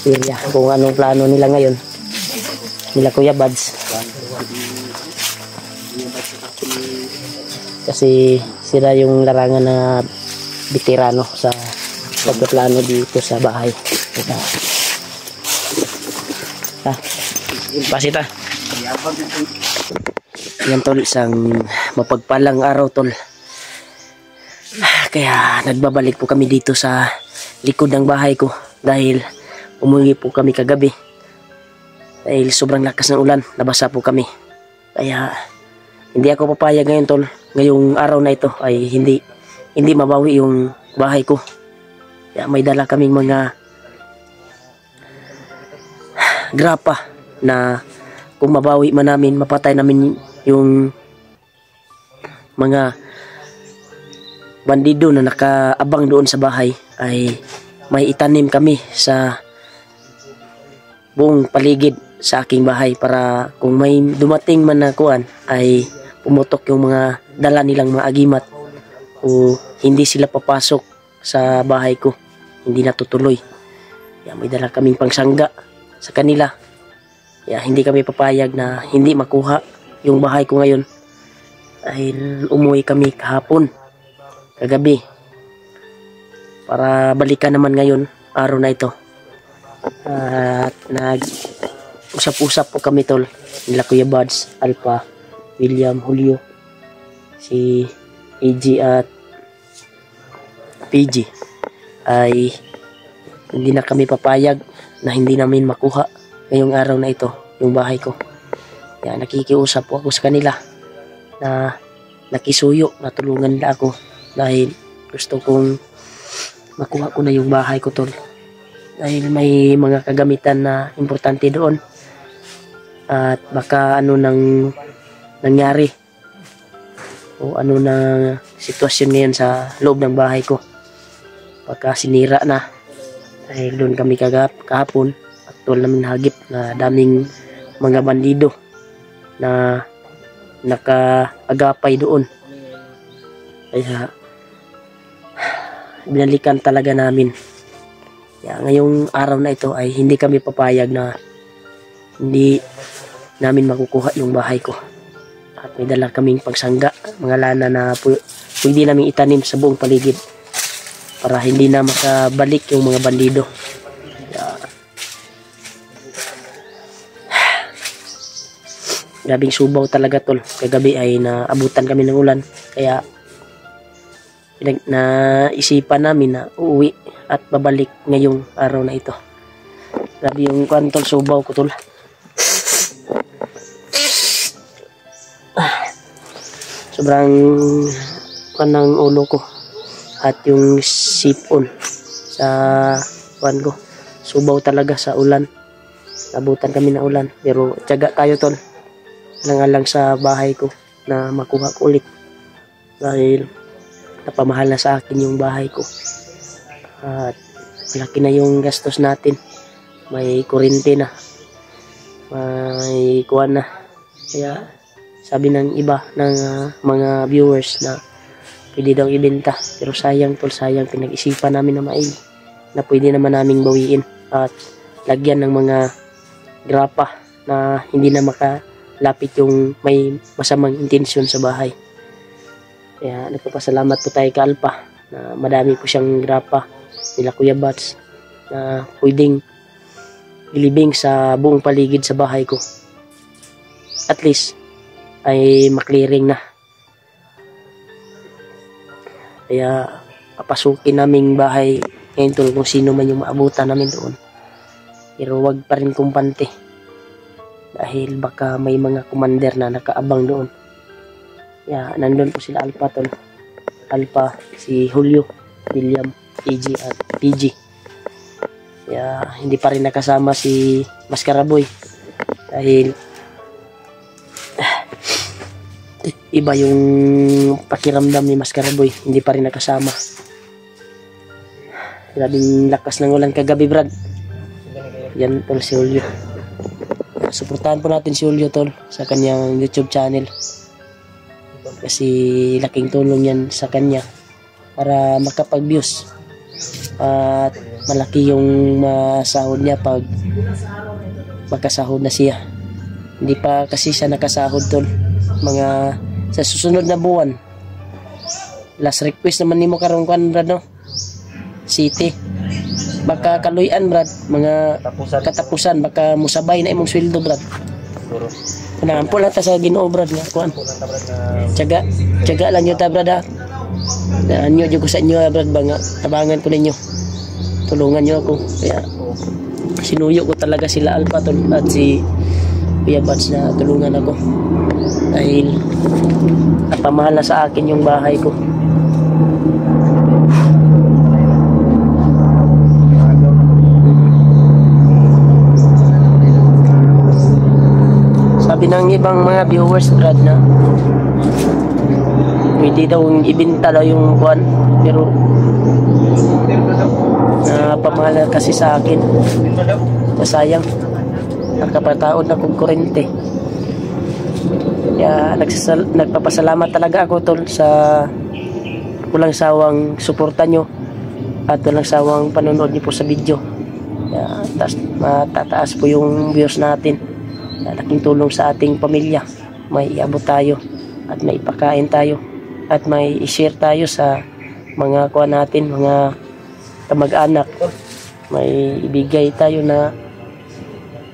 area kung anong plano nila ngayon. Nila Kuya Bads. Kasi sila yung larangan na veterano sa pagpaplano dito sa bahay. Ito. Pasita. Yan tol, isang mapagpalang araw tol. Kaya nagbabalik po kami dito sa likod ng bahay ko dahil umuwi po kami kagabi. Dahil sobrang lakas ng ulan, nabasa po kami. Kaya hindi ako papayag ngayon tol. Ngayong araw na ito ay hindi mabawi yung bahay ko. Kaya may dala kaming mga grapa na kung mabawi man namin, mapatay namin yung mga bandido na nakaabang doon sa bahay, ay may itanim kami sa buong paligid sa aking bahay para kung may dumating man na kuwan ay pumutok yung mga dala nilang mga agimat o hindi sila papasok sa bahay ko, hindi natutuloy. Kaya may dala kaming pangsangga sa kanila. Kaya hindi kami papayag na hindi makuha yung bahay ko ngayon. Dahil umuwi kami kahapon, kagabi. Para balikan naman ngayon, araw na ito. At nag-usap-usap po kami tol. Nila Kuya Buds, Alpha, William, Julio, si AG at PG. Ay hindi na kami papayag na hindi namin makuha ngayong araw na ito yung bahay ko. Kaya nakikiusap po ako sa kanila na nakisuyo na tulungan nila ako dahil gusto kong makuha ko na yung bahay ko tol. Dahil may mga kagamitan na importante doon at baka ano nang nangyari o ano na sitwasyon ngayon sa loob ng bahay ko. Baka sinira na dahil doon kami kahapon actual namin hagip na daming mga bandido na nakaagapay doon. Kaya binalikan talaga namin. Kaya ngayong araw na ito ay hindi kami papayag na hindi namin makukuha yung bahay ko. At may dala kaming pagsangga, mga lana na pwede namin itanim sa buong paligid para hindi na makabalik yung mga bandido. Grabing subaw talaga tol. Kagabi ay naabutan kami ng ulan. Kaya naisipan namin na uuwi at babalik ngayong araw na ito. Grabe yung tol, subaw ko tol. Sobrang kanang ulo ko at yung sipon sa ko. Subaw talaga sa ulan. Nabutan kami ng ulan. Pero tiyaga tayo tol. Lang sa bahay ko na makuha ko ulit dahil napamahal na sa akin yung bahay ko at malaki na yung gastos natin, may kuryente na, may kuwan na. Kaya sabi ng iba ng mga viewers na pwede daw ibenta, pero sayang tol, sayang. Pinag-isipan namin na maigi na pwede naman naming bawiin at lagyan ng mga grapa na hindi na makalapit yung may masamang intensyon sa bahay. Kaya nagpapasalamat po tayo kay Alpha na madami po siyang grapa nila Kuya Buds na pwedeng ilibing sa buong paligid sa bahay ko. At least ay maklearing na. Kaya papasukin naming bahay ngayon tol kung sino man yung maabutan namin doon. Pero wag pa rin kumpante dahil baka may mga commander na nakaabang doon. Yeah, nandun po sila Alpha tol. Alpha, si Julio, William, AG at PG. Yeah, hindi pa rin nakasama si Mascaraboy dahil iba yung pakiramdam ni Mascaraboy, hindi pa rin nakasama. Grabing lakas ng ulan kagabi brad. Yan tol si Julio. Suportahan po natin si Julio tol sa kanyang YouTube channel. Kasi laking tulong yan sa kanya para makapag-views at malaki yung masahod niya pag magkasahod na siya. Hindi pa kasi siya nakasahod tol. Mga sa susunod na buwan. Last request naman nimo karon kan brad no. City. Baka kaluyan brad, mga katapusan baka musabay na imong sweldo brad. Siguro. Kunang po lang ta sa Ginoo brad nga kuan. Tiyaga lang yo ta brad ha. Anyo jud ko sa inyo brad ba nga tabangan ko ninyo. Tulungan niyo ako. Kaya sinuyo ko talaga sila Alpha tol at si Kuya Buds na tulungan ako. Dahil napamahal na sa akin yung bahay ko. Sabi ng ibang mga viewers brad na pwede daw ibenta daw yung kuan, pero napamahal kasi sa akin. Sayang, nakapataod na kong kurente. Kaya nagpapasalamat talaga ako tol sa walang sawang suporta nyo at walang sawang panonood niyo po sa video. Kaya matataas po yung views natin. Laking tulong sa ating pamilya. May iabot tayo at may ipakain tayo at may i-share tayo sa mga kuha natin, mga kamag-anak. May ibigay tayo na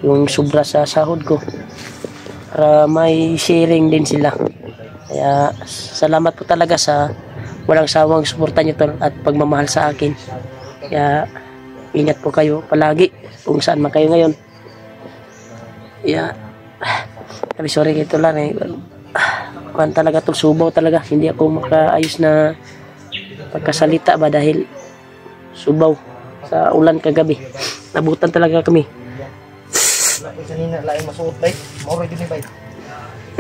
yung sobra sa sahod ko para may sharing din sila. Kaya salamat po talaga sa walang sawang suporta nyo tol at pagmamahal sa akin. Kaya ingat po kayo palagi kung saan man kayo ngayon. Kaya sorry kito lang eh. Kuhan talaga tol, subaw talaga. Hindi ako makaayos na pagkasalita ba dahil subaw sa ulan kagabi. Nabutan talaga kami. Wala po sanina lain masuot bay. Moro din bay.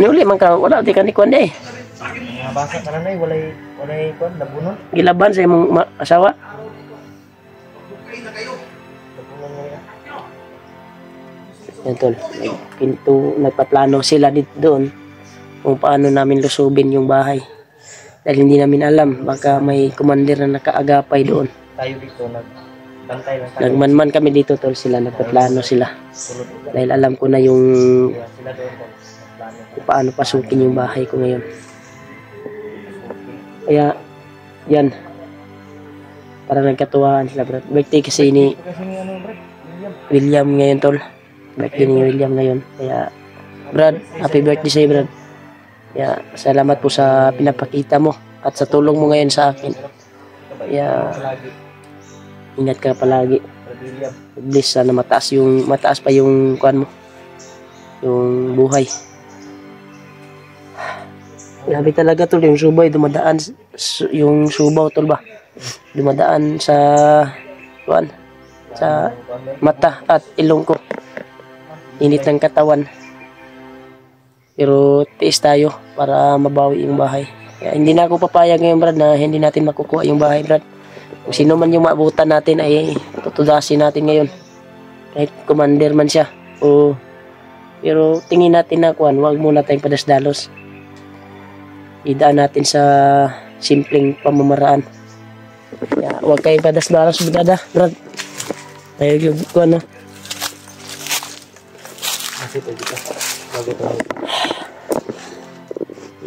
Uli man ka, wala di ka ni kuhan eh. Mga basa ka na walay kuan labunon. Gilaban sa imong asawa. Yan tol, nagpaplano sila dito doon kung paano namin lusubin yung bahay. Dahil hindi namin alam, baka may commander na nakaagapay doon. Tayo dito nagbantay lang tayo. Nagmanman kami dito tol, sila nagpaplano sila. Dahil alam ko na yung Sila doon tol. kung paano pasukin yung bahay ko ngayon. Kaya, yan. Parang nagkatuwaan sila bro. Birthday kasi ni Kasi ni ano bro? William ngayon tol. Birthday ni William ngayon. Kaya, Brad, happy birthday sa'yo Brad. Kaya, salamat po sa pinapakita mo at sa tulong mo ngayon sa akin. Kaya, ingat ka palagi. Please, sana mataas pa yung kuan mo. Yung buhay. Grabe talaga tol, yung subay dumadaan, yung subaw tol ba? Dumadaan sa kuan, sa mata at ilong ko. Init ng katawan. Pero tiis tayo para mabawi yung bahay. Kaya hindi na ako papayag ngayon Brad na hindi natin makukuha yung bahay Brad. Kung sino man yung maabutan natin ay tutudasin natin ngayon. Kahit commander man siya. Pero tingin natin na kuan, wag muna tayong padasdalos. Idaan natin sa simpleng pamamaraan. Kaya wag kayong padasdalos Brad. Tayo yung kuan na.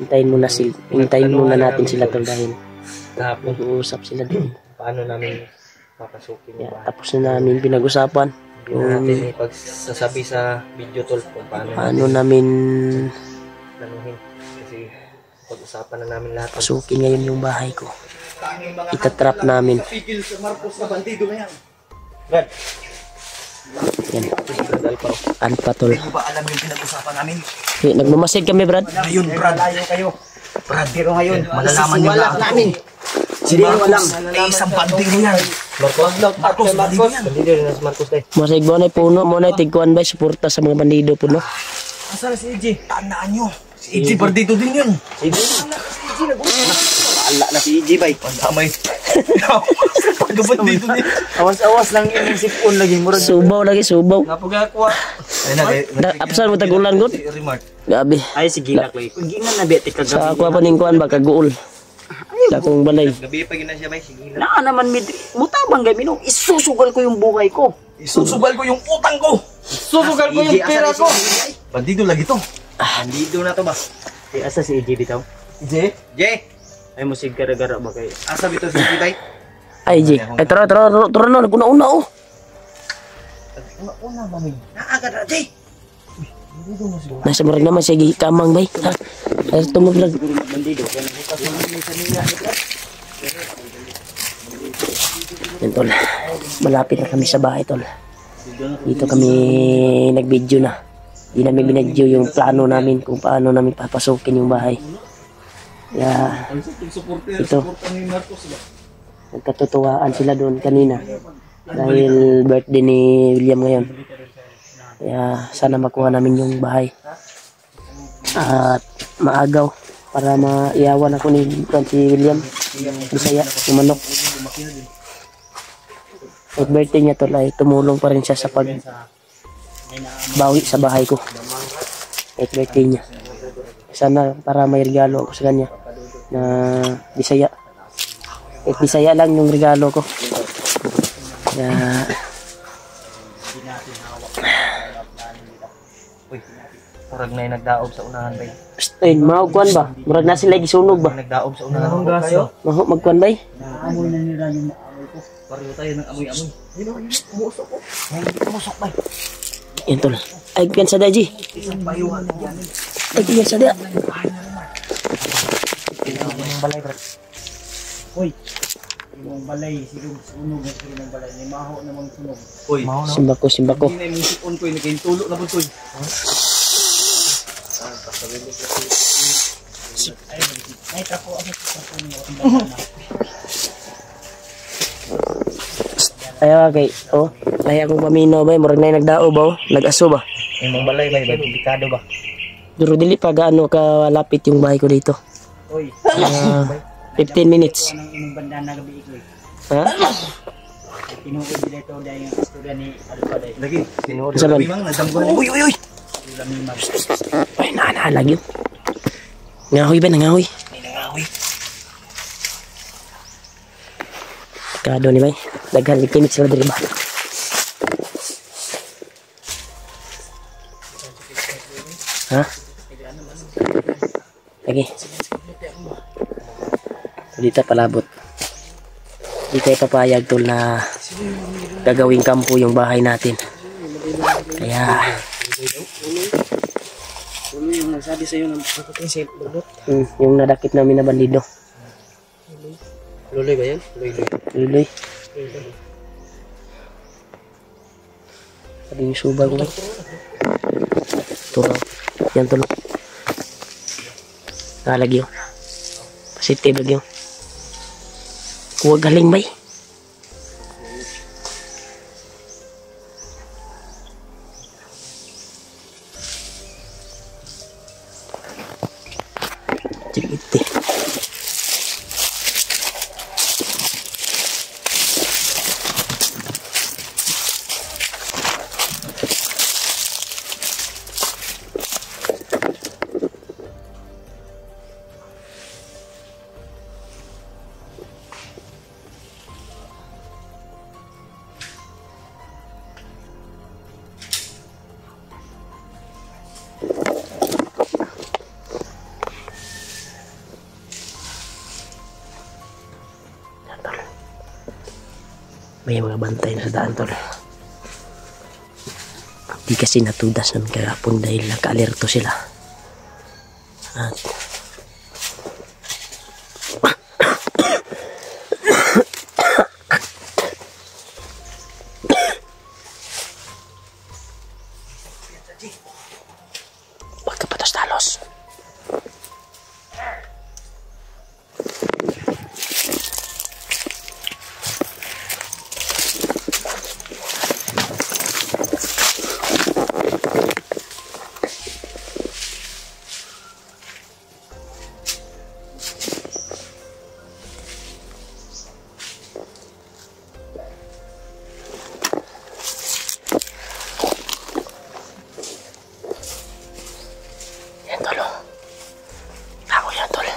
Hintayin muna natin sila tol dahil nag-uusap sila doon. Paano namin papasukin yung bahay? Tapos na namin pinag-usapan Hindi natin ipagsasabi sa video tol kung paano namin planuhin. Kasi pag-usapan na namin lahat. pasukin ngayon yung bahay ko. Itatrap namin. Pigil sa Marcos na bandido na yan. Brad, Yan. Ano pa tol? hindi ko ba alam yung pinag-usapan namin? Nagmamasid kami Brad. Ngayon Brad, kayo. Brad, Pero ngayon, malalaman nyo na namin. si Marcos ay isang bandido yan. Marcos, bandido yan. Bandido rin na si Marcos tayo. Masig mo na puno mo na tigkuan ba suporta sa mga bandido puno. Asan si EJ? Tandaan nyo. Si EJ bandido din yun. Wala na si EJ bay. Pandamay. Pagkabandido din. Awas-awas lang yung sipon lagi. Murag Subaw. Napagakuha. Apsan mo tagulan gud? Si Remark. Gabi. ay sige lak lagi. Kung ginan na bete kagabi. Sa ako pa ning kuan ba kaguol. Sa akong balay. Gabi pa gina siya bay. Sige na. Na naman mutabang gabi no. Isusugal ko yung buhay ko. Isusugal ko yung utang ko. Susugal ko yung pera ko. Bandido lagi to. Bandido na to ba? Asa si EJ bitaw? EJ? EJ? Ay musig gara-gara ba kay? Asa bito si EJ bay? Ay G. Ay tara na naguna-una oh. Una mami. Naagad na EJ. Nasa murag naman sige kamang bay. Ha. Ay tumuglag. Bandido. Yan tol. Malapit na kami sa bahay tol. Dito kami nag-video na. Hindi namin binadyo yung plano namin kung paano namin papasukin yung bahay. Kaya ito. Nagkatutuwaan sila doon kanina. Dahil birthday ni William ngayon. Kaya sana makuha namin yung bahay. At maagaw para maiyawan ako ni si William. Bisaya, yung manok. At birthday niya tol ay tumulong pa rin siya sa pagbawi sa bahay ko. At birthday niya. Sana para may regalo ako sa kanya na Bisaya. At Bisaya lang yung regalo ko. Kaya Murag na yung nagdaog sa unahan bay. Ay, maugkuan ba? Murag na sila gisunog ba? Nagdaog sa unahan. Anong gaso? Maho magkuan bay? Naamoy na nila yung naamoy ko. Pareho tayo ng amoy-amoy. Umusok ko. Ngayon hindi umusok ba? Yan tol. Ay, piyan sa daji. Isang bayuhan na yan. Ay, piyan sa da. Yung balay bro. Hoy, yung balay, silog sunog na sila ng balay. May maho namang sunog. Uy, Simbako, simbako. hindi na yung music on ko yun. Nagkaintulo na po ito. Ay, tako ako sa sunog. Ayaw kay, oh. Ay akong pamino ba? Murag na nagdao ba? Oh? Nag-aso ba? Yung mga balay bay, delikado ba? Duro dili pa gaano kalapit yung bahay ko dito. Hoy, 15 minutes. anong imong banda na gabi ito eh. Ha? Tinuod nila ito dahil yung istorya ni Alpha dahil. Lagi, sinuod. Sa man? Bimang, nadamguhan. Uy, uy, uy! Ulam ni Mag. Ay, naanalag yun. Ngahoy ba? Nangahoy. Kado ni bay. Daghan likinit sila diri ba? Ha? Lagi. Dito palabot. Di tayo papayag tol na gagawing kampo yung bahay natin. Kaya Yung nagsabi sa'yo ng pagkating sa lulot. yung nadakip namin na bandido. Luloy ba yan? Luloy. Sabi yung subag mo. Turo. Yan tulo. Nalagyo. Positive lagyo. Huwag galing bay. Cipiti. May mga bantay na sa daan tol. Di kasi natudas ng kahapon dahil naka-alerto sila. At pagkapatos-talos. Yan tol. Ako yan tol.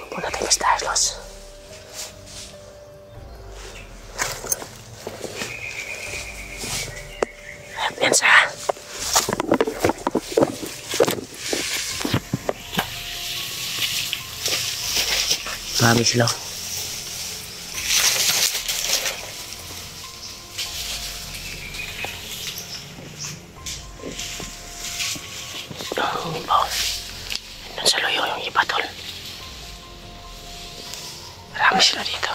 Punta tayo sa Starlos. Piensa. Marami sila. Doon sa loyo yung iba tol. Marami sila dito.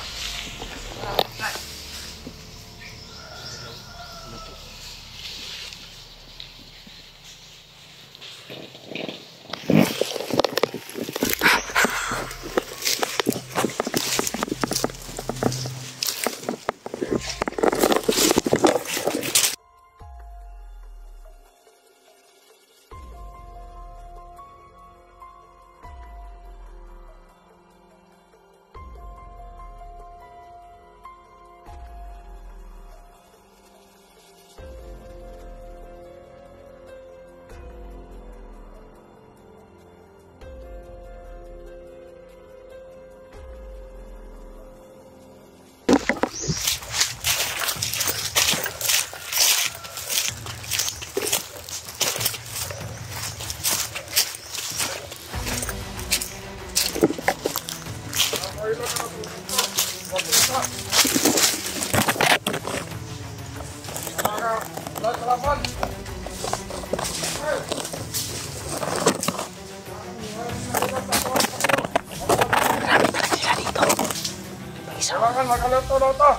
Kailangan magaluto-luto.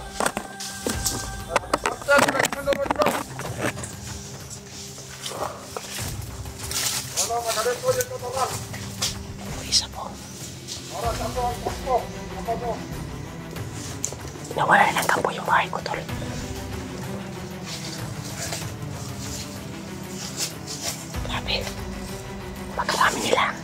Basta pinagsaluto. Ano, magaluto dito ba? Isa po. Oras ako ang pakpo. Ako mo. Nawala na ng kampo yung bahay ko, tol. Grabe. Pagkarami nila.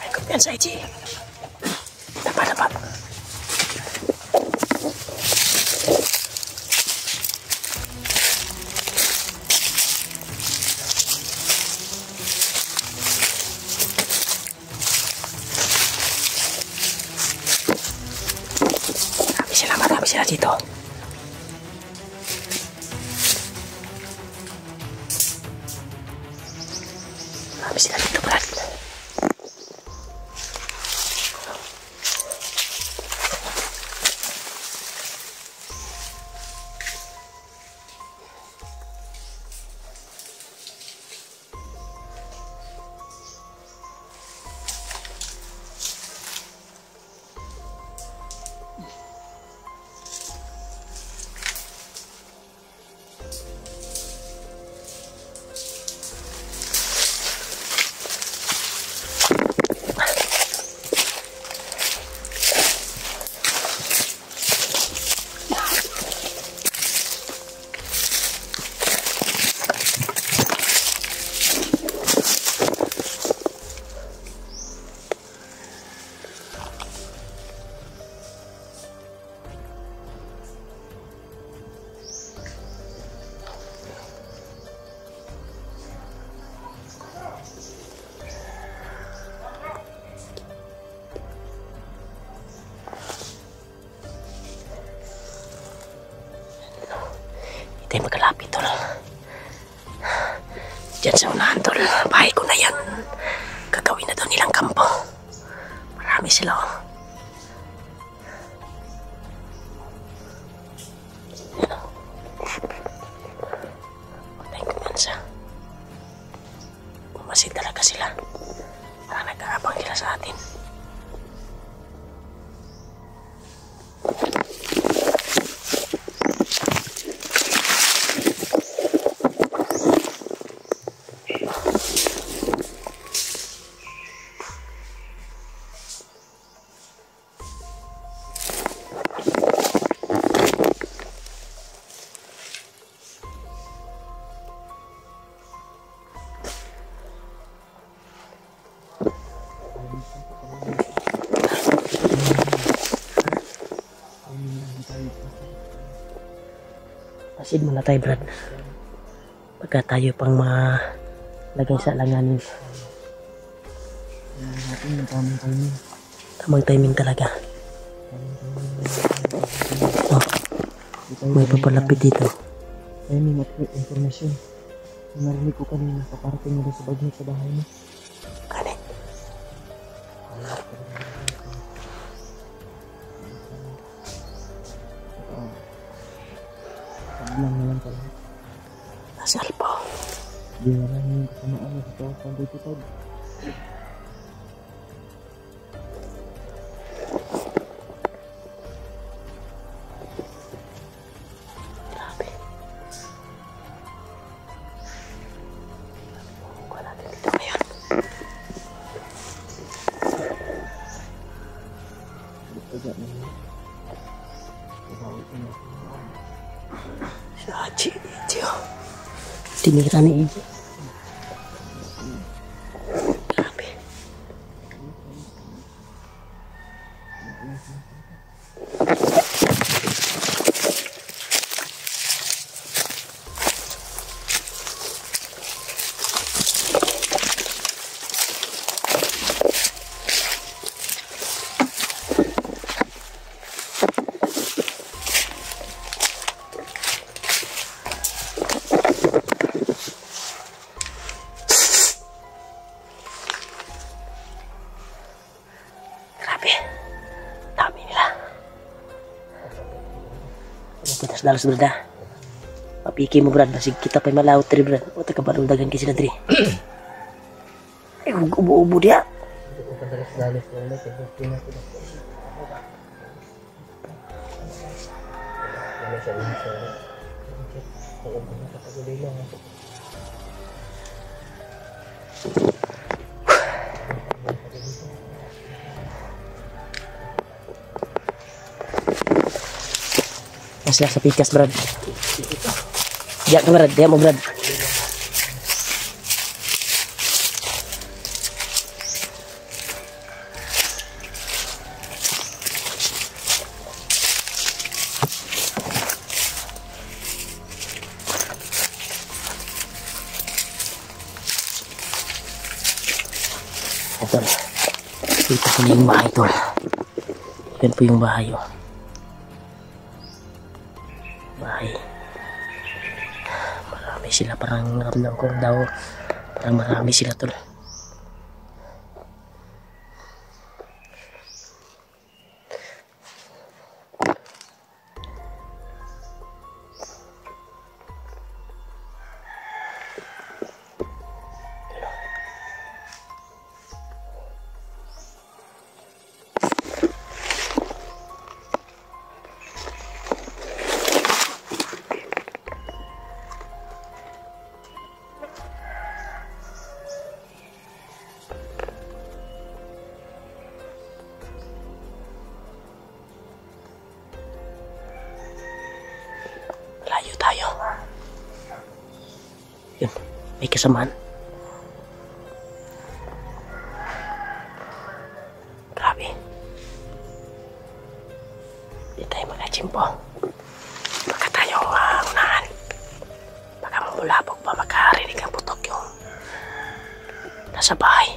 May kumpiyansa, Iji. Dapat. Marami sila dito. Marami sila dito, Brad. Tayo magkalapit, tol. Diyan sa unahan, tol. Bahay ko na yan. Gagawin na daw nilang kampo. Marami sila, oh. Yan, oh. Patay kumyansa. Bumasid talaga sila. Parang nag-aabang sila sa atin. Pasid muna tayo, Brad. Pagka tayo pang malagay sa alanganin. Tamang timing talaga. Oh, may papalapit dito. Timing at information. Narinig ko kanina paparating nila sa bagyo sa bahay mo. Kanin. Paglang na lang pala. Nasal po. Di na lang yung kasamaan na sa tawag dito, Todd. Grabe. Kuha natin dito ngayon. Taga na yun. Babawi ko na. Si Iji, oh. Tinira ni Iji. Grabe. Putas dalas Brad ha. Mapiki mo Brad, basig kita pa'y malawot rin Brad. O tagabalong dagan kay sila diri. Ay, ubo-ubo dia. Masih sa pikas Brad. Diyan ka Brad, diyan mo Brad. Ito. Dito po na yung bahay tol. Yan po yung bahay oh. Bahay. Marami sila, parang naramdam ko daw. Parang marami sila tol. Layo tayo. Yun, may kasamaan. Grabe. Hindi tayo magachimpo. Baka tayo unahan. Baka mamulabog pa, makarinig ang putok yung nasa bahay.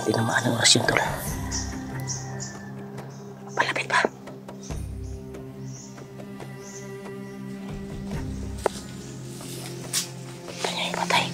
Tinamaan ang oras yun tol. Palapit pa. Kita niya yung patay.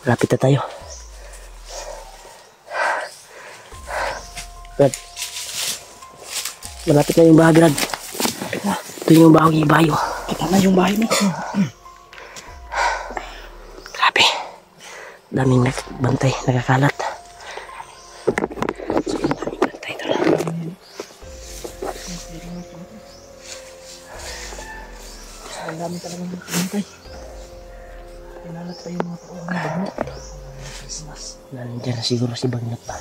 Malapit na tayo. Brad. Malapit na yung bahay, Brad. Ito yung bahay. Kita na yung bahay mo. Grabe. Daming nagbantay, nakakalat. Daming bantay ito. Ang dami talagang nakabantay. Pinalat pa yung mga tao ng bagnot. Christmas. Nandiyan na siguro si Bagnot pa.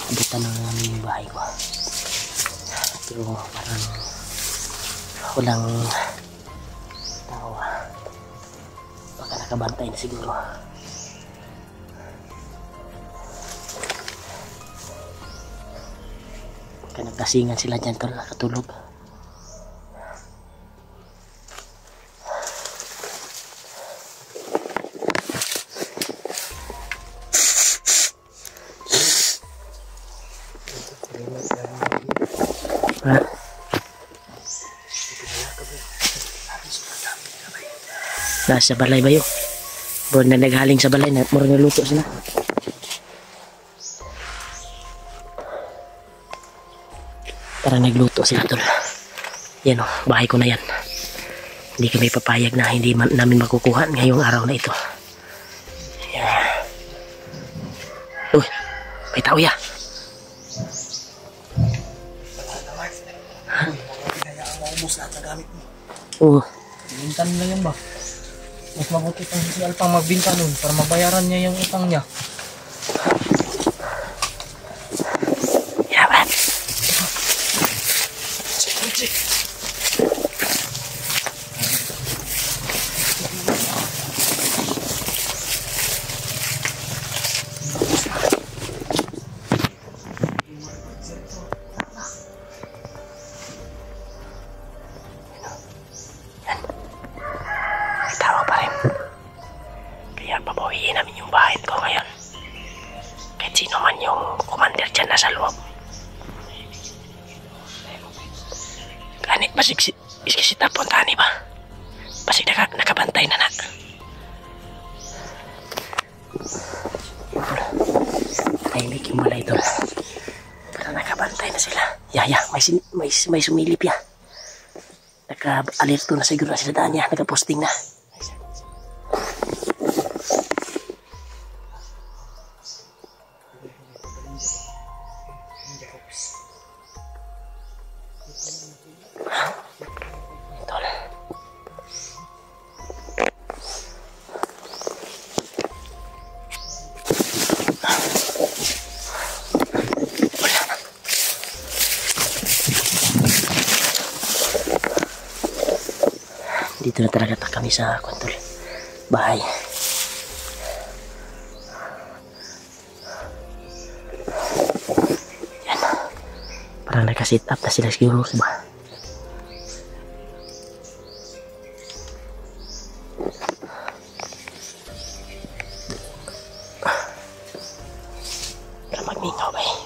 Abutan na namin yung bahay ko. Pero parang walang tao. Baka nakabantay na siguro. Baka nagkasingan sila dyan tol, nakatulog. Nasa balay ba yun? Bro na naghaling sa balay, murang naluto sila. Parang nagluto sila tol. Yan o, bahay ko na yan. Hindi kami papayag na hindi namin makukuha ngayong araw na ito. Yan. Uy, may tao ya. Pinayaan mo ubos lahat ng gamit mo. Oo. Binta nila yan ba? Mas mabuti pang si Alpang magbinta nun para mabayaran niya yung utang niya. Yaman. Tawa pa rin. Kaya babawiin namin yung bahay ko ngayon. Kahit sino man yung commander dyan nasa loob. Ganit basig iskisita puntani ba? Basig nakabantay na na. Tahimik yung balay doon. Pero nakabantay na sila. Yaya, may sumilip ya. Naka-alerto na siguro sila daan niya. Naka-posting na. Tol. Dito na talaga kami sa kontol bahay. Yan. Parang naka-sit up na sila siguro ba? Para magmingaw ba eh.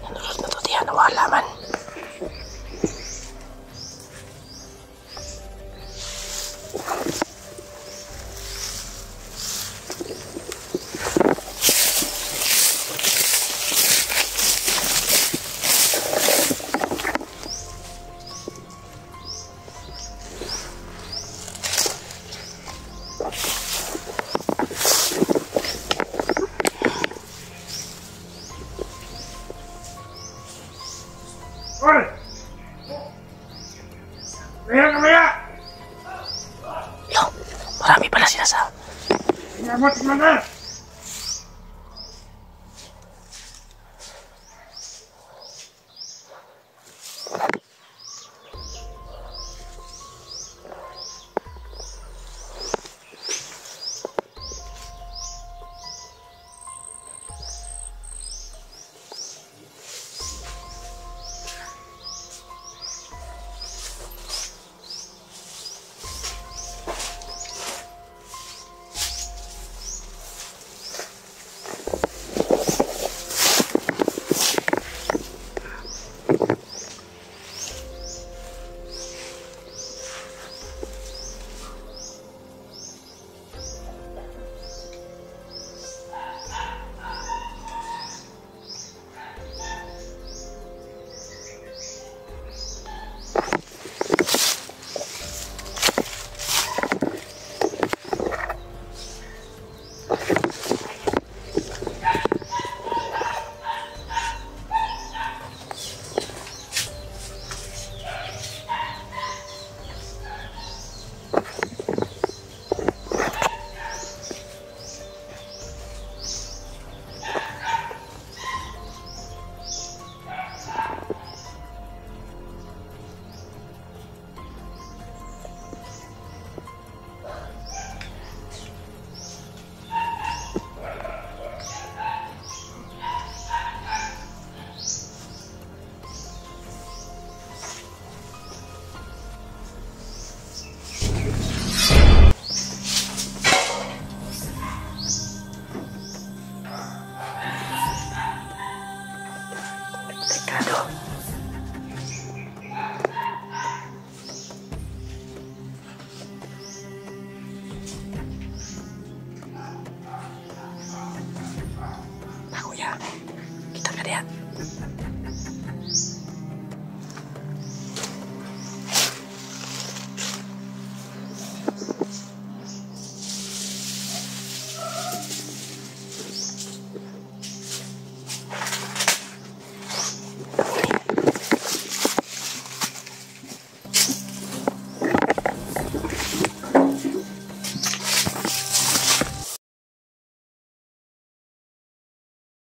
Nanulot na to diyan na wala man. Hoy! Kaya! Lo, marami pala sila sa... Inamot mo na!